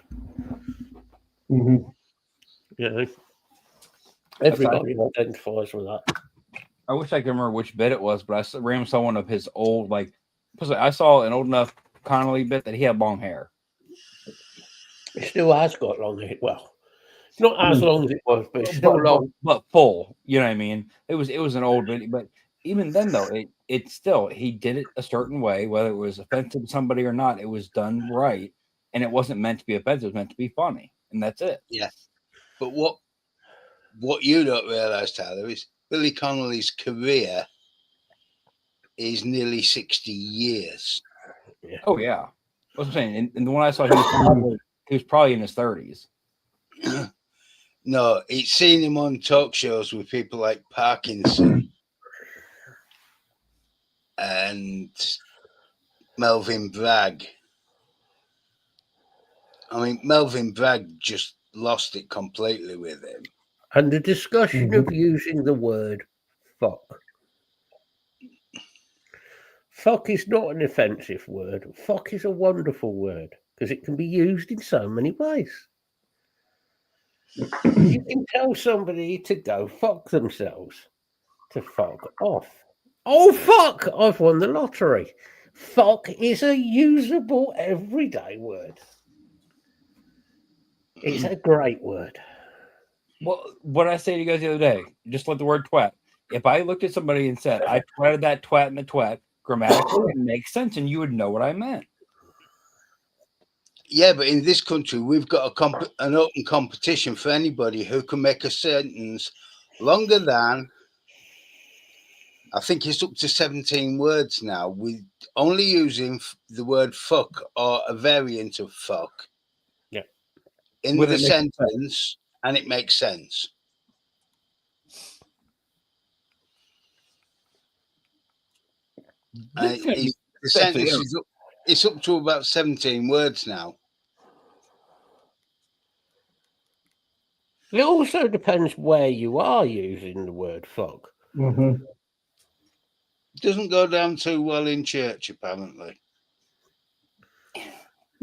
Everybody identifies with that. I wish I could remember which bit it was, but I ran saw one of his old, I saw an old enough Connolly bit that he had long hair. He still has got long hair. Well, not as long as it was, but it's still long. But full. You know what I mean? It was an old video, but even then, though, it still, he did it a certain way, whether it was offensive to somebody or not. It was done right, and it wasn't meant to be offensive. It was meant to be funny, and that's it. Yeah. But what you don't realise, Tyler, is Billy Connolly's career is nearly 60 years. Yeah. Oh, yeah. What I'm saying, and the one I saw, he was probably in his 30s. No, it's seen him on talk shows with people like Parkinson and Melvin Bragg. I mean, Melvin Bragg just lost it completely with him. And the discussion of using the word fuck. Fuck is not an offensive word. Fuck is a wonderful word because it can be used in so many ways. You can tell somebody to go fuck themselves, to fuck off. Oh, fuck, I've won the lottery. Fuck is a usable everyday word. It's a great word. Well, what did I say to you guys the other day? Just let the word twat. If I looked at somebody and said, I twatted that twat in the twat, grammatically, it makes sense, and you would know what I meant. Yeah, but in this country, we've got an open competition for anybody who can make a sentence longer than, I think it's up to 17 words now, with only using the word fuck or a variant of fuck in the sentence, and it makes sense. The sentence is it's up to about 17 words now. It also depends where you are using the word fuck. Mm-hmm. Doesn't go down too well in church, apparently.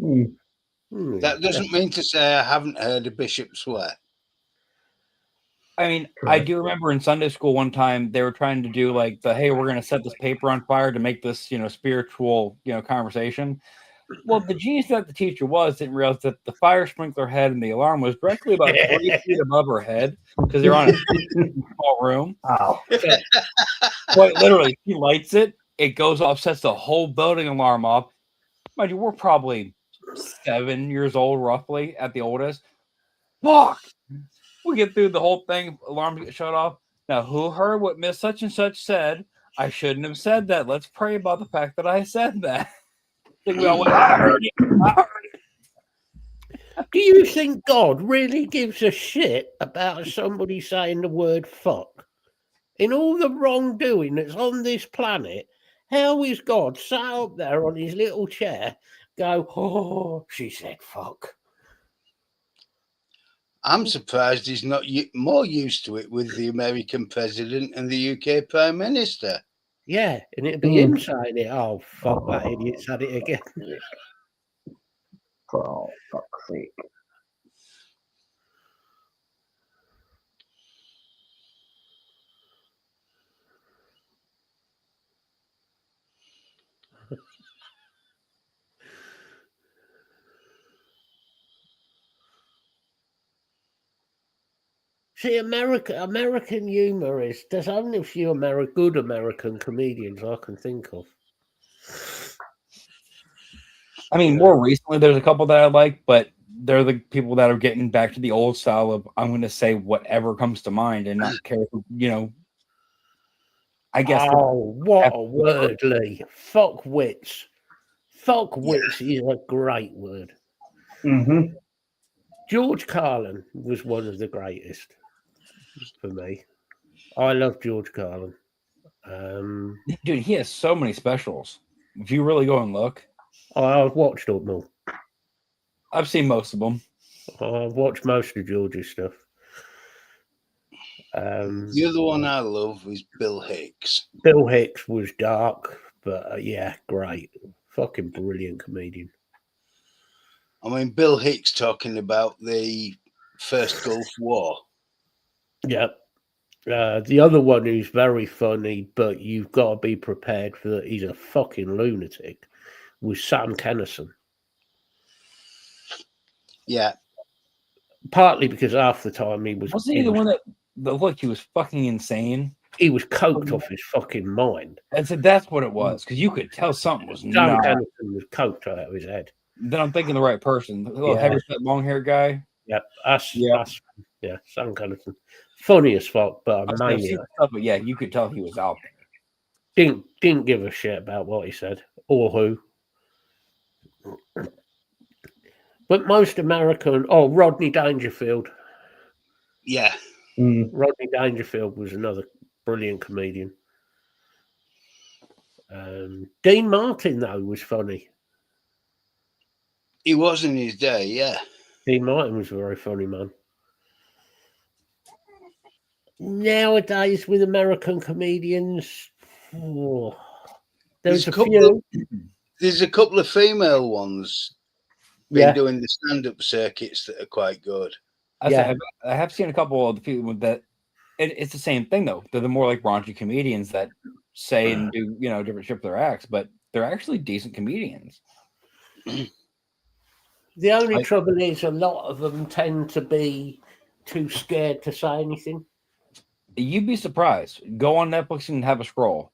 Mm. That doesn't mean to say I haven't heard a bishop swear. I mean, I do remember in Sunday school one time they were trying to do like the hey, we're going to set this paper on fire to make this spiritual conversation. Well, the genius that the teacher didn't realize that the fire sprinkler head and the alarm was directly about 3 feet above her head because they're on a small room. Oh. So, quite literally, she lights it, it goes off, sets the whole building alarm off. Mind you, we're probably 7 years old, roughly, at the oldest. Fuck! We get through the whole thing, alarms get shut off. Now, who heard what Miss Such and Such said? I shouldn't have said that. Let's pray about the fact that I said that. I think we all went, I heard it. I heard it. Do you think God really gives a shit about somebody saying the word fuck? In all the wrongdoing that's on this planet, how is God sat up there on his little chair, go, oh, she said fuck? I'm surprised he's not more used to it with the American president and the UK prime minister. Yeah, and it'd be him saying it. Oh, fuck, that idiot said it again. For fuck's sake. See, American humor is, there's only a few good American comedians I can think of. I mean, more recently, there's a couple that I like, but they're the people that are getting back to the old style of I'm going to say whatever comes to mind and not care, I guess. Oh, what a word, Lee. Fuck wits. Fuck wits is a great word. Mm-hmm. George Carlin was one of the greatest for me. I love George Carlin. Dude, he has so many specials. If you really go and look, I've watched them all. I've seen most of them. I've watched most of George's stuff. The other one I love is Bill Hicks. Bill Hicks was dark, but yeah, great. Fucking brilliant comedian. I mean, Bill Hicks talking about the first Gulf War. Yep. The other one who's very funny, but you've got to be prepared for that. He's a fucking lunatic. Was Sam Kinison. Yeah. Partly because half the time he was. Wasn't he the one that looked like he was fucking insane? He was coked off his fucking mind. I said that's what it was, because you could tell something was Sam not. Kinison was coked out of his head. Then I'm thinking the right person. The little heavy-set, long-haired guy. Yep. Yeah, Sam Kinison. Funny as fuck, but a maniac. But yeah, you could tell he was out there. Didn't give a shit about what he said or who. But most American, Rodney Dangerfield. Yeah. Rodney Dangerfield was another brilliant comedian. Dean Martin, though, was funny. He was in his day, yeah. Dean Martin was a very funny man. Nowadays, with American comedians, there's a couple of female ones been doing the stand-up circuits that are quite good. I have seen a couple of the people that it's the same thing though. They're the more like raunchy comedians that say and do different shit for their acts, but they're actually decent comedians. The only trouble is a lot of them tend to be too scared to say anything. You'd be surprised. Go on Netflix and have a scroll.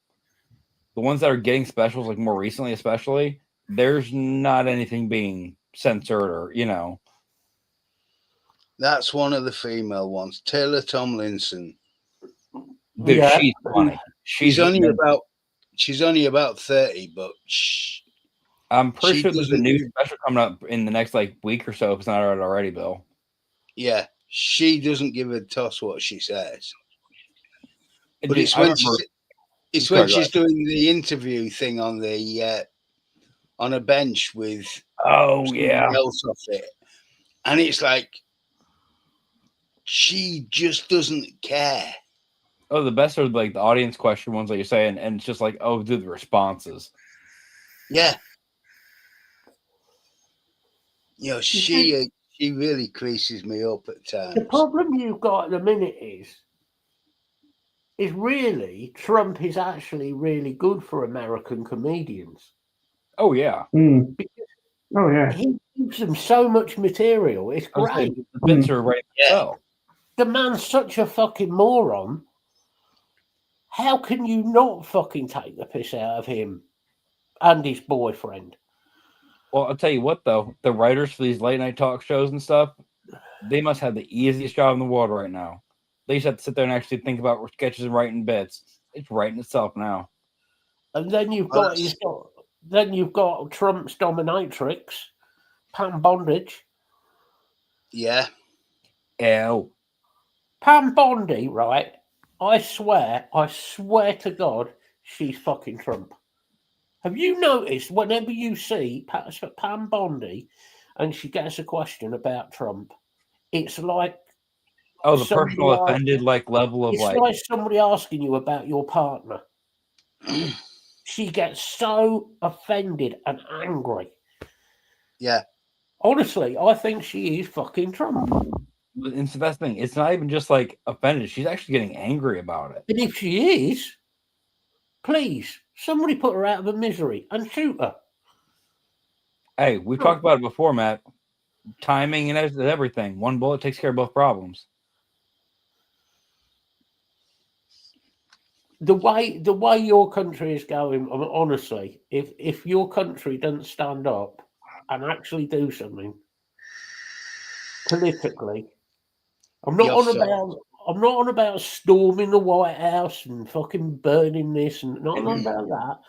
The ones that are getting specials, like more recently, especially, there's not anything being censored or. That's one of the female ones, Taylor Tomlinson. Dude, she's funny. She's only about 30, but I'm pretty sure there's a new special coming up in the next week or so if it's not out already, Bill. Yeah, she doesn't give a toss what she says. But Dude, it's when she's doing the interview thing on the on a bench with else off it, and it's like she just doesn't care. Oh, the best are like the audience question ones that you're saying, and it's just like, oh, do the responses. Yeah. You know, she really creases me up at times. The problem you've got at the minute is really Trump is actually really good for American comedians. Oh yeah. Mm. Because Oh yeah. he gives them so much material. It's I was saying, great. the bits are right Yeah. themselves. The man's such a fucking moron. How can you not fucking take the piss out of him and his boyfriend? Well, I'll tell you what though, the writers for these late night talk shows and stuff, they must have the easiest job in the world right now. They just have to sit there and actually think about sketches and writing bits. It's writing itself now. And then you've Well, got Trump's dominatrix, Pam Bondage. Yeah. Ew. Pam Bondi, right? I swear to God, she's fucking Trump. Have you noticed whenever you see Pam Bondi and she gets a question about Trump, it's like Oh, the somebody personal asked- offended like level of it's like, like somebody asking you about your partner. She gets so offended and angry. Yeah. Honestly, I think she is fucking Trump. it's the best thing. It's not even just like offended. She's actually getting angry about it. And if she is, please, somebody put her out of her misery and shoot her. Hey, we've talked about it before, Matt. Timing and everything. One bullet takes care of both problems. The way your country is going, I mean, honestly, if your country doesn't stand up and actually do something politically, I'm not on about storming the White House and fucking burning this and not on about that.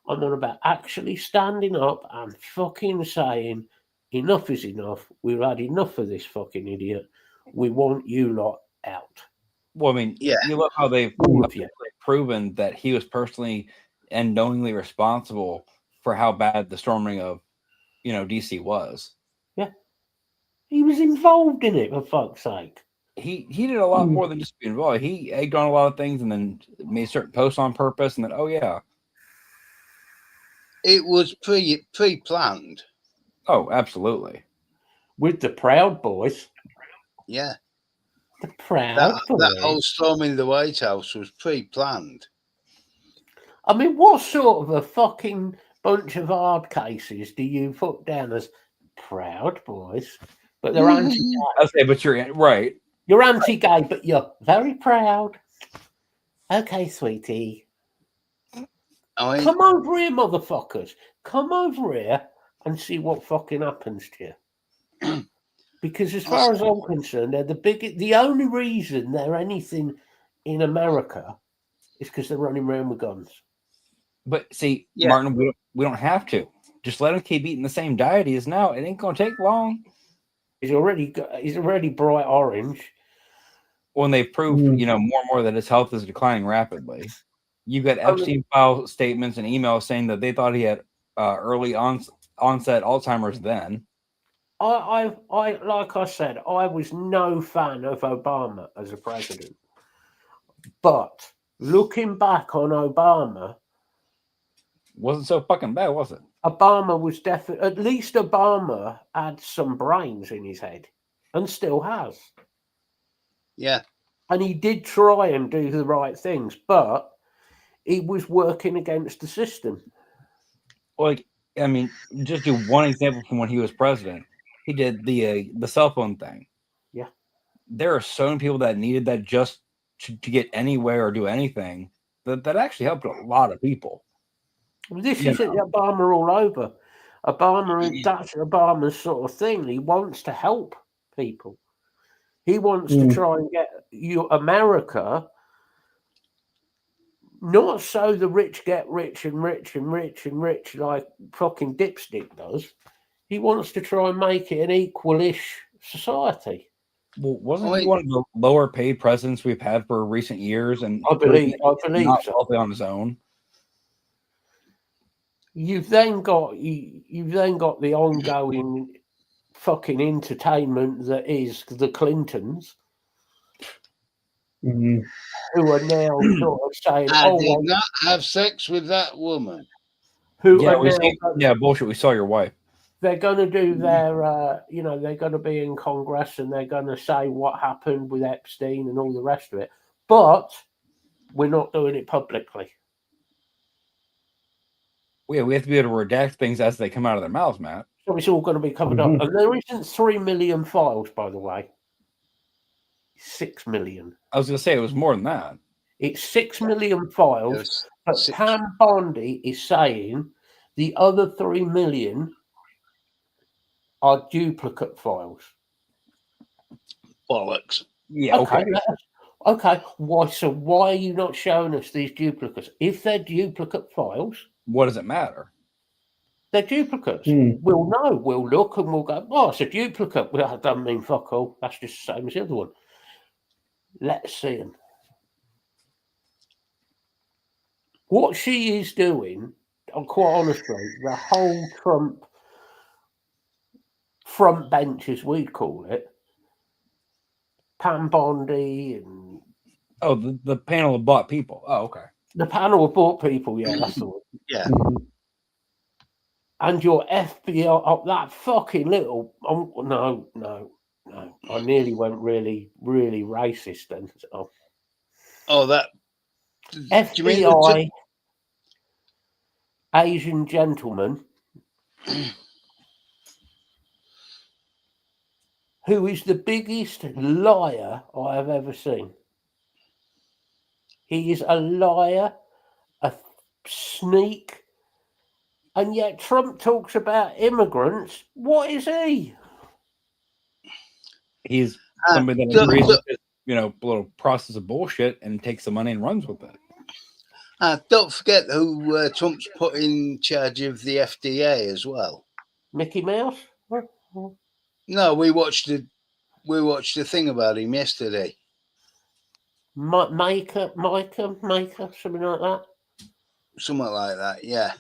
I'm on about actually standing up and fucking saying enough is enough. We've had enough of this fucking idiot. We want you lot out. Well, I mean, Yeah. you look how they've All of you. proven that he was personally and knowingly responsible for how bad the storming of, DC was. He was involved in it, for fuck's sake. He did a lot more than just be involved. He egged on a lot of things and then made certain posts on purpose, and then It was pre-planned. oh, absolutely. With the Proud Boys. Yeah. The Proud That Boys. whole storming the White House was pre-planned. I mean, what sort of a fucking bunch of hard cases do you put down as Proud Boys? But they're anti-gay. Okay, but you're right. You're anti-gay, but you're very proud. Okay, sweetie. I mean, Come over here, motherfuckers. Come over here and see what fucking happens to you. Because as far as I'm concerned, they're the only reason they're anything in America is because they're running around with guns. But see, Yeah. Martin, we don't have to. Just let him keep eating the same diet he is now. It ain't gonna take long. He's already bright orange. When they prove, more and more that his health is declining rapidly. You got Epstein file statements and emails saying that they thought he had early onset Alzheimer's then. I like I said, I was no fan of Obama as a president. But looking back on Obama, Wasn't so fucking bad, was it? Obama was definitely, at least Obama had some brains in his head and still has. yeah. And he did try and do the right things, but he was working against the system. Like, I mean, just do one example from when he was president. He did the cell phone thing. Yeah. There are so many people that needed that just to get anywhere or do anything that actually helped a lot of people. This is Obama all over. That's Obama's sort of thing. He wants to help people. He wants to try and get America, not so the rich get rich and rich and rich and rich like fucking Dipstick does. He wants to try and make it an equalish society. Well, wasn't he one of the lower paid presidents we've had for recent years? And I believe not so. healthy on his own. You've then got the ongoing fucking entertainment that is the Clintons. Mhm. who are now sort of saying, I "Oh, did well," not have sex with that woman. who Yeah, are now yeah, bullshit. We saw your wife. they're going to do their, they're going to be in Congress and they're going to say what happened with Epstein and all the rest of it. But we're not doing it publicly. Yeah, we have to be able to redact things as they come out of their mouths, Matt. So it's all going to be covered up. And there isn't 3 million files, by the way. 6 million. I was going to say it was more than that. It's 6 million files. There's But six- Pam Bondi is saying the other 3 million are duplicate files. bollocks. Yeah, okay. Okay. Why are you not showing us these duplicates? If they're duplicate files, What does it matter? they're duplicates. Hmm. We'll know. We'll look and we'll go, oh, it's a duplicate. Well, that doesn't mean fuck all. That's just the same as the other one. Let's see them. What she is doing, quite honestly, the whole Trump front bench, as we'd call it, Pam Bondi and Oh, the panel of bought people. Oh, okay. the panel of bought people, yeah, that's the one. Yeah. Mhm. And your FBI, that fucking little, no. I nearly went really, really racist then. Oh, that. Do you mean FBI Asian gentleman who is the biggest liar I have ever seen. He is a liar, a sneak, and yet Trump talks about immigrants. What is he? He's Uh, somebody that look, agrees look. with this, little process of bullshit and takes the money and runs with it. Don't forget who Trump's put in charge of the FDA as well. Mickey Mouse? No, we watched the thing about him yesterday. Maker, something like that. Something like that, yeah.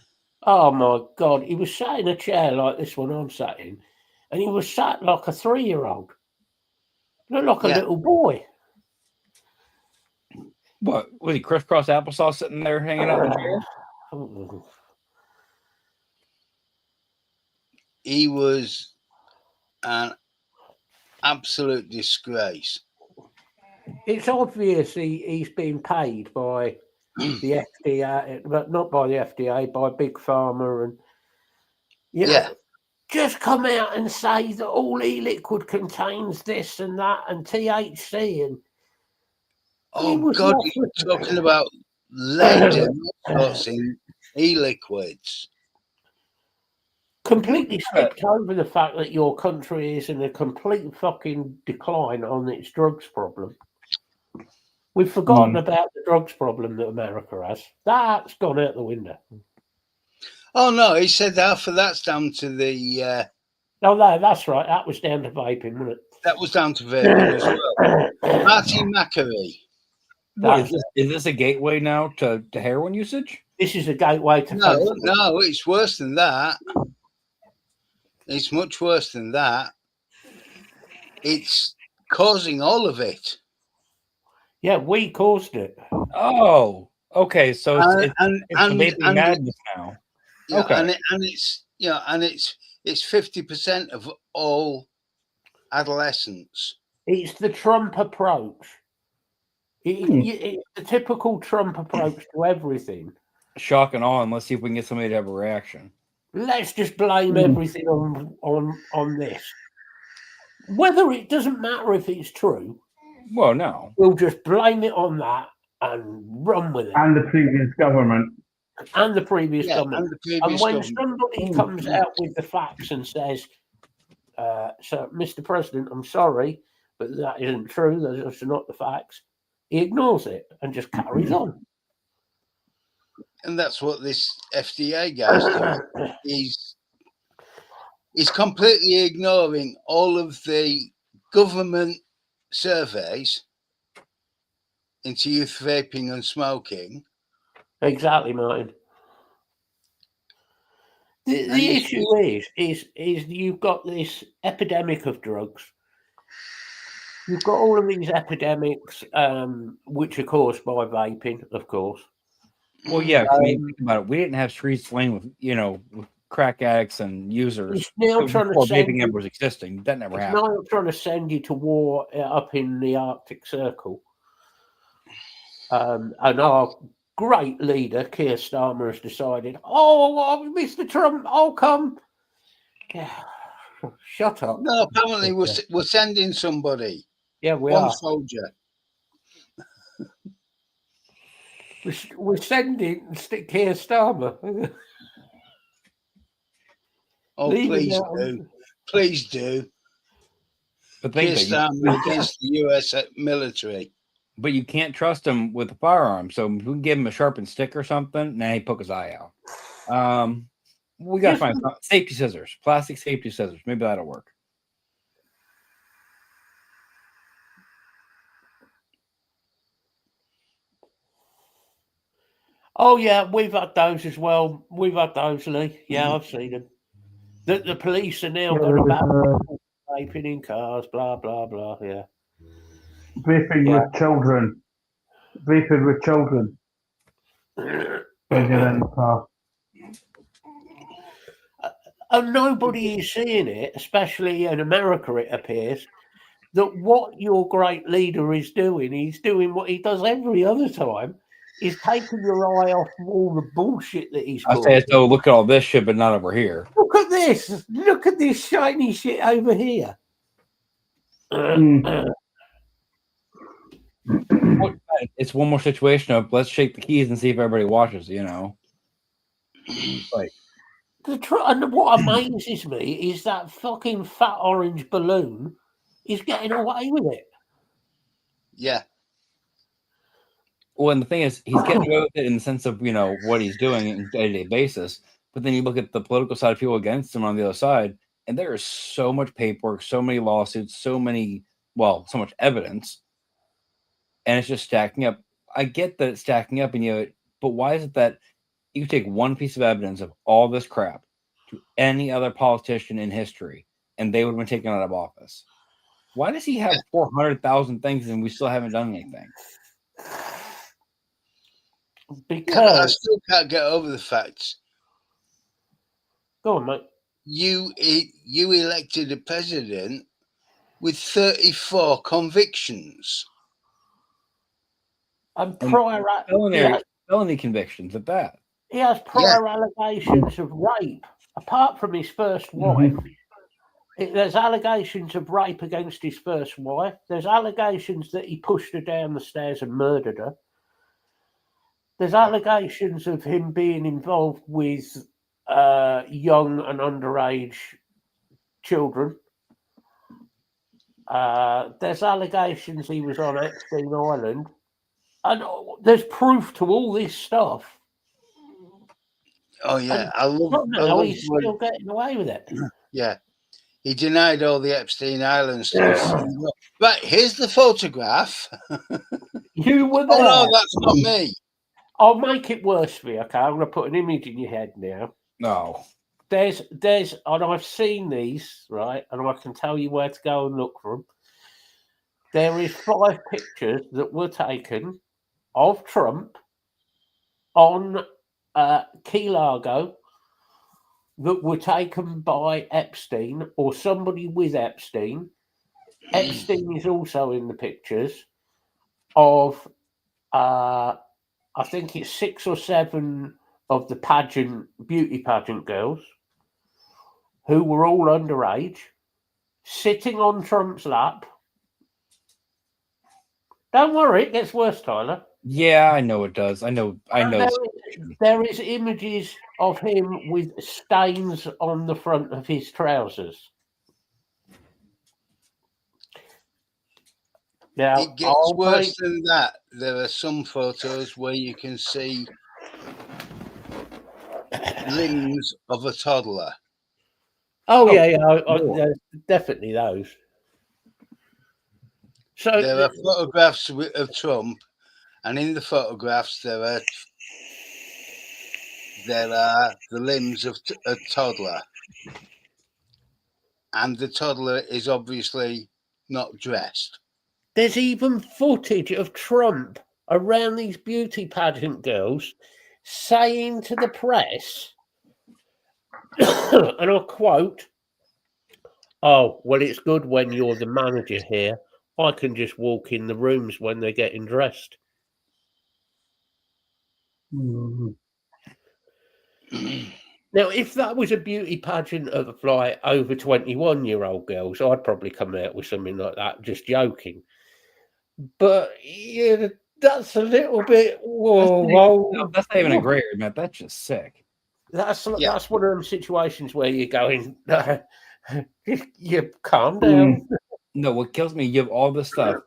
Oh my God, he was sat in a chair like this one I'm sat in, and he was sat like a 3-year-old. Looked like a Yeah. little boy. What was he? Crisscross applesauce sitting there hanging out in the chair? He was an absolute disgrace. It's obvious he's been paid by the FDA, but not by the FDA, by Big Pharma, and Yeah. just come out and say that all e-liquid contains this and that and THC and Oh was God, not you're flipping. talking about lead and all sorts in e-liquids. completely skipped over the fact that your country is in a complete fucking decline on its drugs problem. We've forgotten about the drugs problem that America has. That's gone out the window. Oh no, he said half of that's down to the. Oh no, that's right. That was down to vaping, wasn't it? That was down to vaping as well. Martin McAfee. What, is this a gateway now to heroin usage? This is a gateway to No, it's worse than that. It's much worse than that. It's causing all of it. Yeah, we caused it. Oh, okay. So it's and vaping madness now. Yeah, Okay. and it's 50% of all adolescents. It's the Trump approach. It's the typical Trump approach to everything. Shock and awe, and let's see if we can get somebody to have a reaction. Let's just blame everything on this. Whether it doesn't matter if it's true. Well, no. We'll just blame it on that and run with it. And the previous government. And the previous government. And when government. somebody comes out with the facts and says, so, Mr. President, I'm sorry, but that isn't true. Those are not the facts. He ignores it and just carries on. And that's what this FDA guy's doing. He's completely ignoring all of the government surveys into youth vaping and smoking. Exactly, Martin. The issue is you've got this epidemic of drugs. you've got all of these epidemics, which are caused by vaping, of course. Well, yeah. 'Cause I mean, think about it. We didn't have streets lined with with crack addicts and users It's now trying to before send vaping you, ever was existing. That never it's happened. now trying to send you to war up in the Arctic Circle. And our great leader, Keir Starmer, has decided, oh, Mr. Trump, I'll come. Yeah. Shut up. No, apparently we're sending somebody. Yeah, we One are. soldier. We're sending Keir Starmer. Oh, Leave please it out. do. Please do. But Keir think that Starmer against the US military. but you can't trust him with a firearm. So if we can give him a sharpened stick or something, nah, he poke his eye out. We gotta find safety scissors, plastic safety scissors. Maybe that'll work. Oh, yeah, we've had those as well. We've had those, Lee. Yeah, I've seen them. The police are now Yeah, going there about was, vaping in cars, blah, blah, blah. Yeah. vaping Yeah. with children. Vaping with children. When you're in the car. And nobody is seeing it, especially in America, it appears, that what your great leader is doing, he's doing what he does every other time, is taking your eye off all the bullshit that he's I causing. say, so look at all this shit, but not over here. Look at this. Look at this shiny shit over here. It's one more situation of let's shake the keys and see if everybody watches. Like And what amazes me is that fucking fat orange balloon is getting away with it. Yeah. well, and the thing is, he's getting away with it in the sense of what he's doing on a day-to-day basis. But then you look at the political side of people against him on the other side, and there is so much paperwork, so many lawsuits, so much evidence, and it's just stacking up. I get that it's stacking up, but why is it that you take one piece of evidence of all this crap to any other politician in history, and they would have been taken out of office? Why does he have 400,000 things and we still haven't done anything? Because I still can't get over the fact. Go on, mate. You elected a president with 34 convictions. And prior felony convictions at that. He has prior allegations of rape. Apart from his first wife, there's allegations of rape against his first wife. There's allegations that he pushed her down the stairs and murdered her. There's allegations of him being involved with young and underage children. There's allegations he was on Epstein Island. And there's proof to all this stuff. Oh, yeah. He's still getting away with it. Yeah. He denied all the Epstein Island stuff. Right, here's the photograph. You were there. Oh, no, that's not me. I'll make it worse for you, okay? I'm going to put an image in your head now. No. There's, and I've seen these, right? And I can tell you where to go and look for them. There is 5 pictures that were taken of Trump on Key Largo that were taken by Epstein or somebody with Epstein. Epstein is also in the pictures of, I think it's 6 or 7 of the beauty pageant girls who were all underage, sitting on Trump's lap. Don't worry, it gets worse, Tyler. Yeah, I know it does. I know. There is images of him with stains on the front of his trousers. Now, It gets worse than that. There are some photos where you can see limbs of a toddler. There's definitely those. So there are photographs of Trump, and in the photographs there are the limbs of a toddler, and the toddler is obviously not dressed. There's even footage of Trump around these beauty pageant girls saying to the press, and I'll quote, "Oh, well, it's good when you're the manager here. I can just walk in the rooms when they're getting dressed." Mhm. Now, if that was a beauty pageant of like over 21-year-old girls, I'd probably come out with something like that, just joking. But yeah, that's a little bit. Whoa, That's not even a whoa. gray area, man. That's just sick. That's Yeah. that's one of them situations where you're going, you calm down. No, what kills me, you have all this stuff,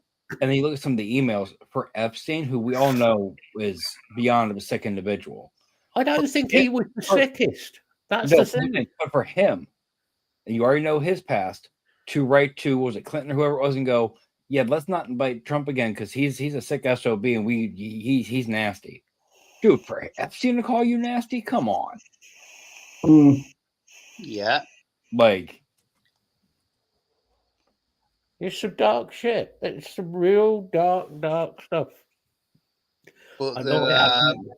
and then you look at some of the emails for Epstein, who we all know is beyond a sick individual. I don't think he was the sickest. That's No, the thing. but for him, and you already know his past, to write to, was it Clinton or whoever it was, and go, yeah, let's not invite Trump again because he's a sick SOB and he's nasty. Dude, for Epstein to call you nasty, come on. Yeah. Like, It's some dark shit. It's some real dark stuff. But I there know it are, hasn't.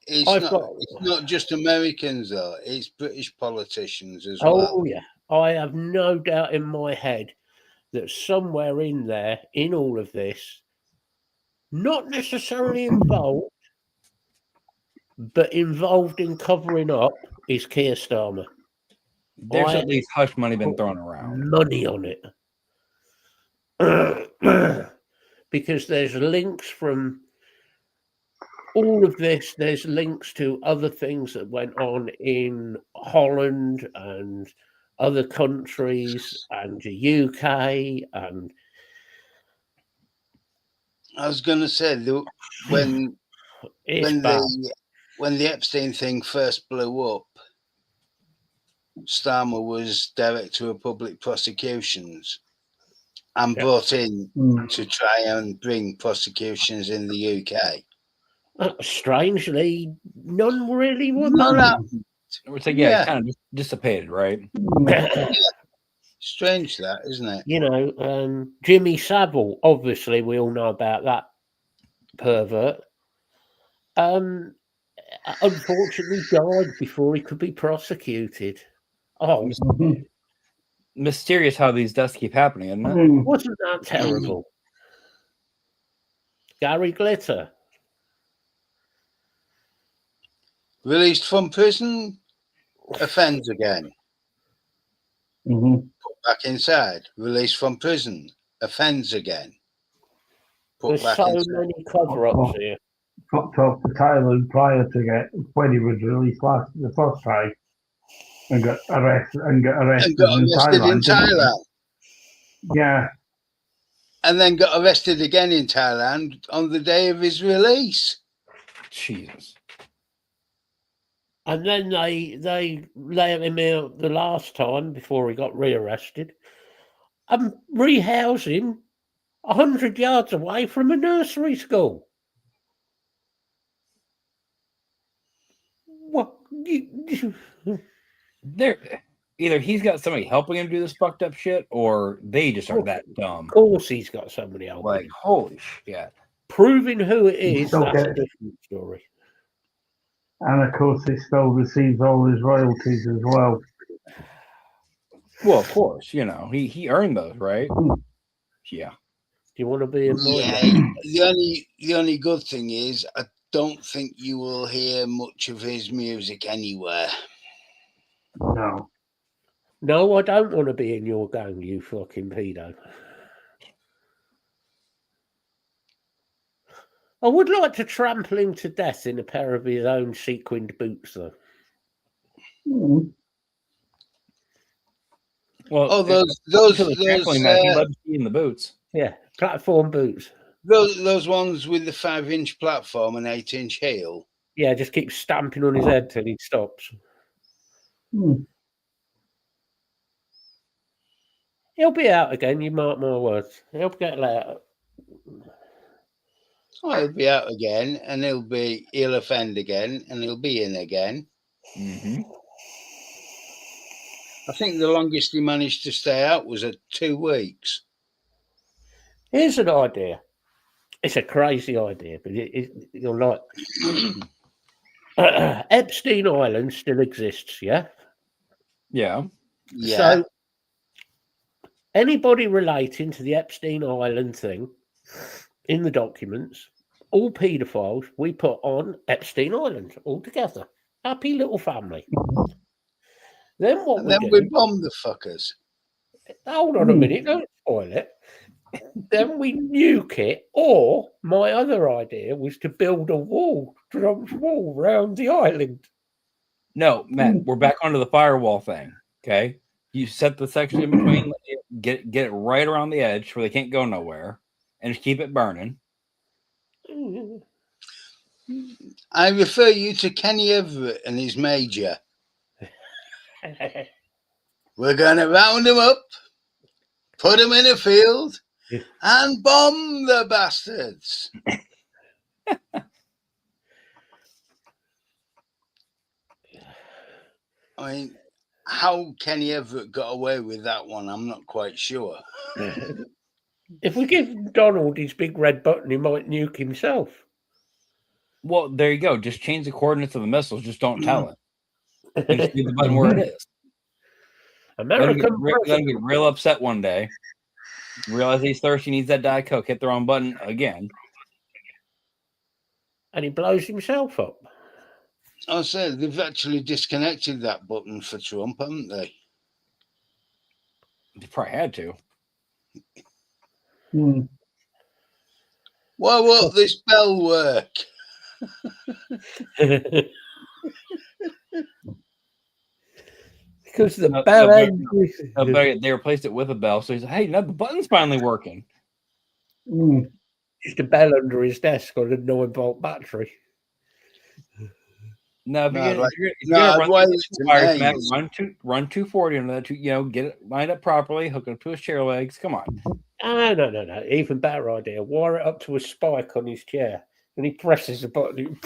it's not just Americans though, it's British politicians as well. Oh yeah, I have no doubt in my head that somewhere in there, in all of this, not necessarily involved, but involved in covering up, is Keir Starmer. there's I at least hush money been put thrown around. money on it. Because there's links from all of this, there's links to other things that went on in Holland and other countries and the UK. And I was going to say when it's bad. when the Epstein thing first blew up, Starmer was director of public prosecutions and brought in to try and bring prosecutions in the UK. Strangely, none really were. It's like, yeah, it kind of just dissipated, right? Strange that, isn't it? You know, Jimmy Savile, obviously, we all know about that pervert. Unfortunately, died before he could be prosecuted. Oh, Mysterious how these deaths keep happening, isn't it? wasn't that terrible? Gary Glitter. Released from prison, offends again. Put back inside. Released from prison, offends again. Put There's back so inside. many cover-ups here. Fucked off to Thailand prior to when he was released the first time, and got arrested And got arrested in Thailand. Yeah. And then got arrested again in Thailand on the day of his release. Jesus. And then they let him out the last time before he got rearrested. Rehousing 100 yards away from a nursery school. What? Either he's got somebody helping him do this fucked up shit, or they just are that dumb. Of course, he's got somebody helping. Like, holy shit! Proving who it is, still that's a get it. different story. And of course, he still receives all his royalties as well. Well, of course, you know he earned those, right? Yeah. Do you want to be in my Yeah. The only good thing is I don't think you will hear much of his music anywhere. No. No, I don't want to be in your gang, you fucking pedo. I would like to trample him to death in a pair of his own sequined boots, though. Well, those trampoline match, he loves being in the boots. Yeah, platform boots. Those ones with the 5-inch platform and 8-inch heel. Yeah, just keep stamping on his head till he stops. He'll be out again, you mark my words. He'll get out. Oh, he'll be out again, and he'll offend again, and he'll be in again. Mm-hmm. I think the longest he managed to stay out was at 2 weeks. Here's an idea. It's a crazy idea, but you're like Epstein Island still exists, yeah? Yeah. Yeah. So anybody relating to the Epstein Island thing in the documents, all paedophiles, we put on Epstein Island all together. Happy little family. Then what And we then do, we bomb the fuckers. hold on a minute, don't spoil it. Then we nuke it, or my other idea was to build a wall, Trump's wall, round the island. No, Matt, we're back onto the firewall thing. Okay. You set the section in between, get it right around the edge where they can't go nowhere, and just keep it burning. I refer you to Kenny Everett and his major. We're going to round them up, put them in a field, and bomb the bastards. I mean, how Kenny Everett got away with that one, I'm not quite sure. If we give Donald his big red button, he might nuke himself. Well, there you go. Just change the coordinates of the missiles. Just don't tell it. And just leave the button where it is. Let him get real upset one day. Realize he's thirsty, needs that Diet Coke. Hit the wrong button again. And he blows himself up. I said they've actually disconnected that button for Trump, haven't they? They probably had to. Why won't this bell work? Because the bell end. They replaced it with a bell. So he's like, hey, now the button's finally working. Just a bell under his desk on a 9-volt battery. No, No, run 240 on that. Get it lined up properly, hook it up to his chair legs. Come on. No. Even better idea. Wire it up to a spike on his chair, and he presses the button.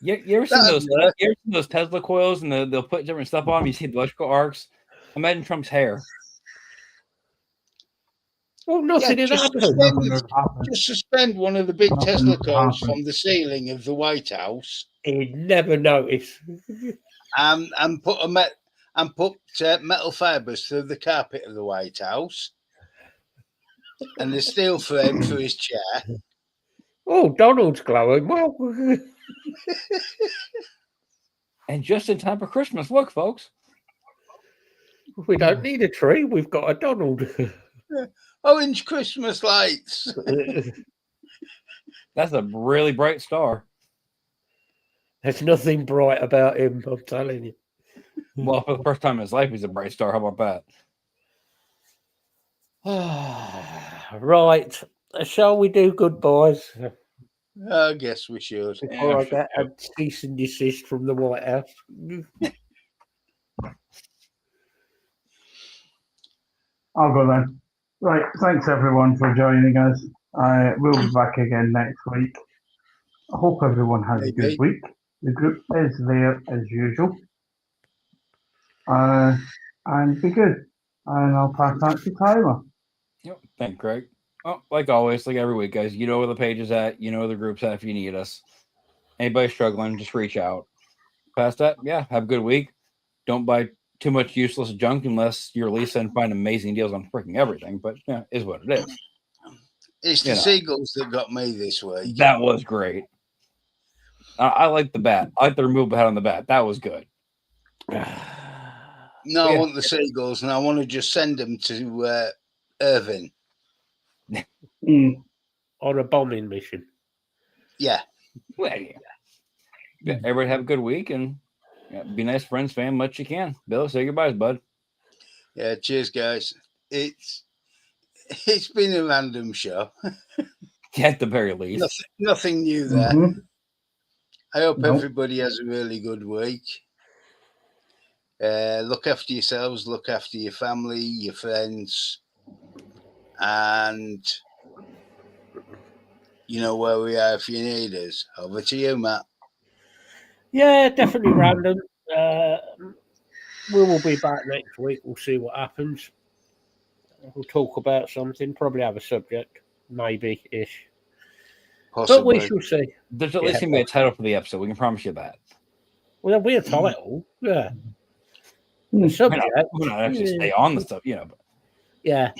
You ever seen those Tesla coils, and they'll put different stuff on them? You see the electrical arcs. Imagine Trump's hair. Well, nothing in that. Just suspend one of the big Tesla coils from the ceiling of the White House. He'd never notice. And put metal fibers through the carpet of the White House, and the steel frame for his chair. Oh, Donald's glowing. Well, and just in time for Christmas. Look, folks. We don't need a tree. We've got a Donald. Orange Christmas lights. That's a really bright star. There's nothing bright about him, I'm telling you. Well, for the first time in his life, he's a bright star. How about that? Right. Shall we do goodbyes? I guess we should. Before I get a cease and desist from the White House. I'll go then. Right, thanks everyone for joining us. We'll be back again next week. I hope everyone has a good week. The group is there as usual. And be good. And I'll pass that to Tyler. Yep. Thanks, Greg. Well, like always, like every week, guys, you know where the page is at. You know where the group's at if you need us. Anybody struggling, just reach out. Past that, yeah, have a good week. Don't buy too much useless junk unless you're Lisa and find amazing deals on freaking everything. But yeah, is what it is. It's the seagulls that got me this week. That was great. I like the bat. I like the removable head on the bat. That was good. No, I want the seagulls, and I want to just send them to Irving. On a bombing mission. Yeah. Well, yeah. Everybody have a good week, and be nice friends, fam, much you can. Bill, say goodbyes, bud. Yeah, cheers, guys. It's been a random show. At the very least. Nothing new there. Mm-hmm. I hope everybody has a really good week. Look after yourselves, look after your family, your friends, and you know where we are if you need us. Over to you, Matt. Yeah, definitely random. We will be back next week. We'll see what happens. We'll talk about something, probably have a subject, maybe ish. But Possibly. we shall see. There's at least Yeah. going to be a title for the episode. We can promise you that. Well, there'll be a title. Yeah. Hmm. The subject. We're not actually stay on the stuff, But Yeah.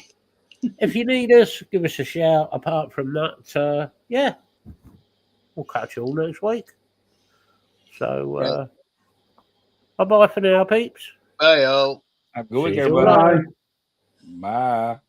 If you need us, give us a shout. Apart from that, yeah, we'll catch you all next week. So, bye-bye for now, peeps. Bye, all. have a good week, See you everybody. Bye. Bye.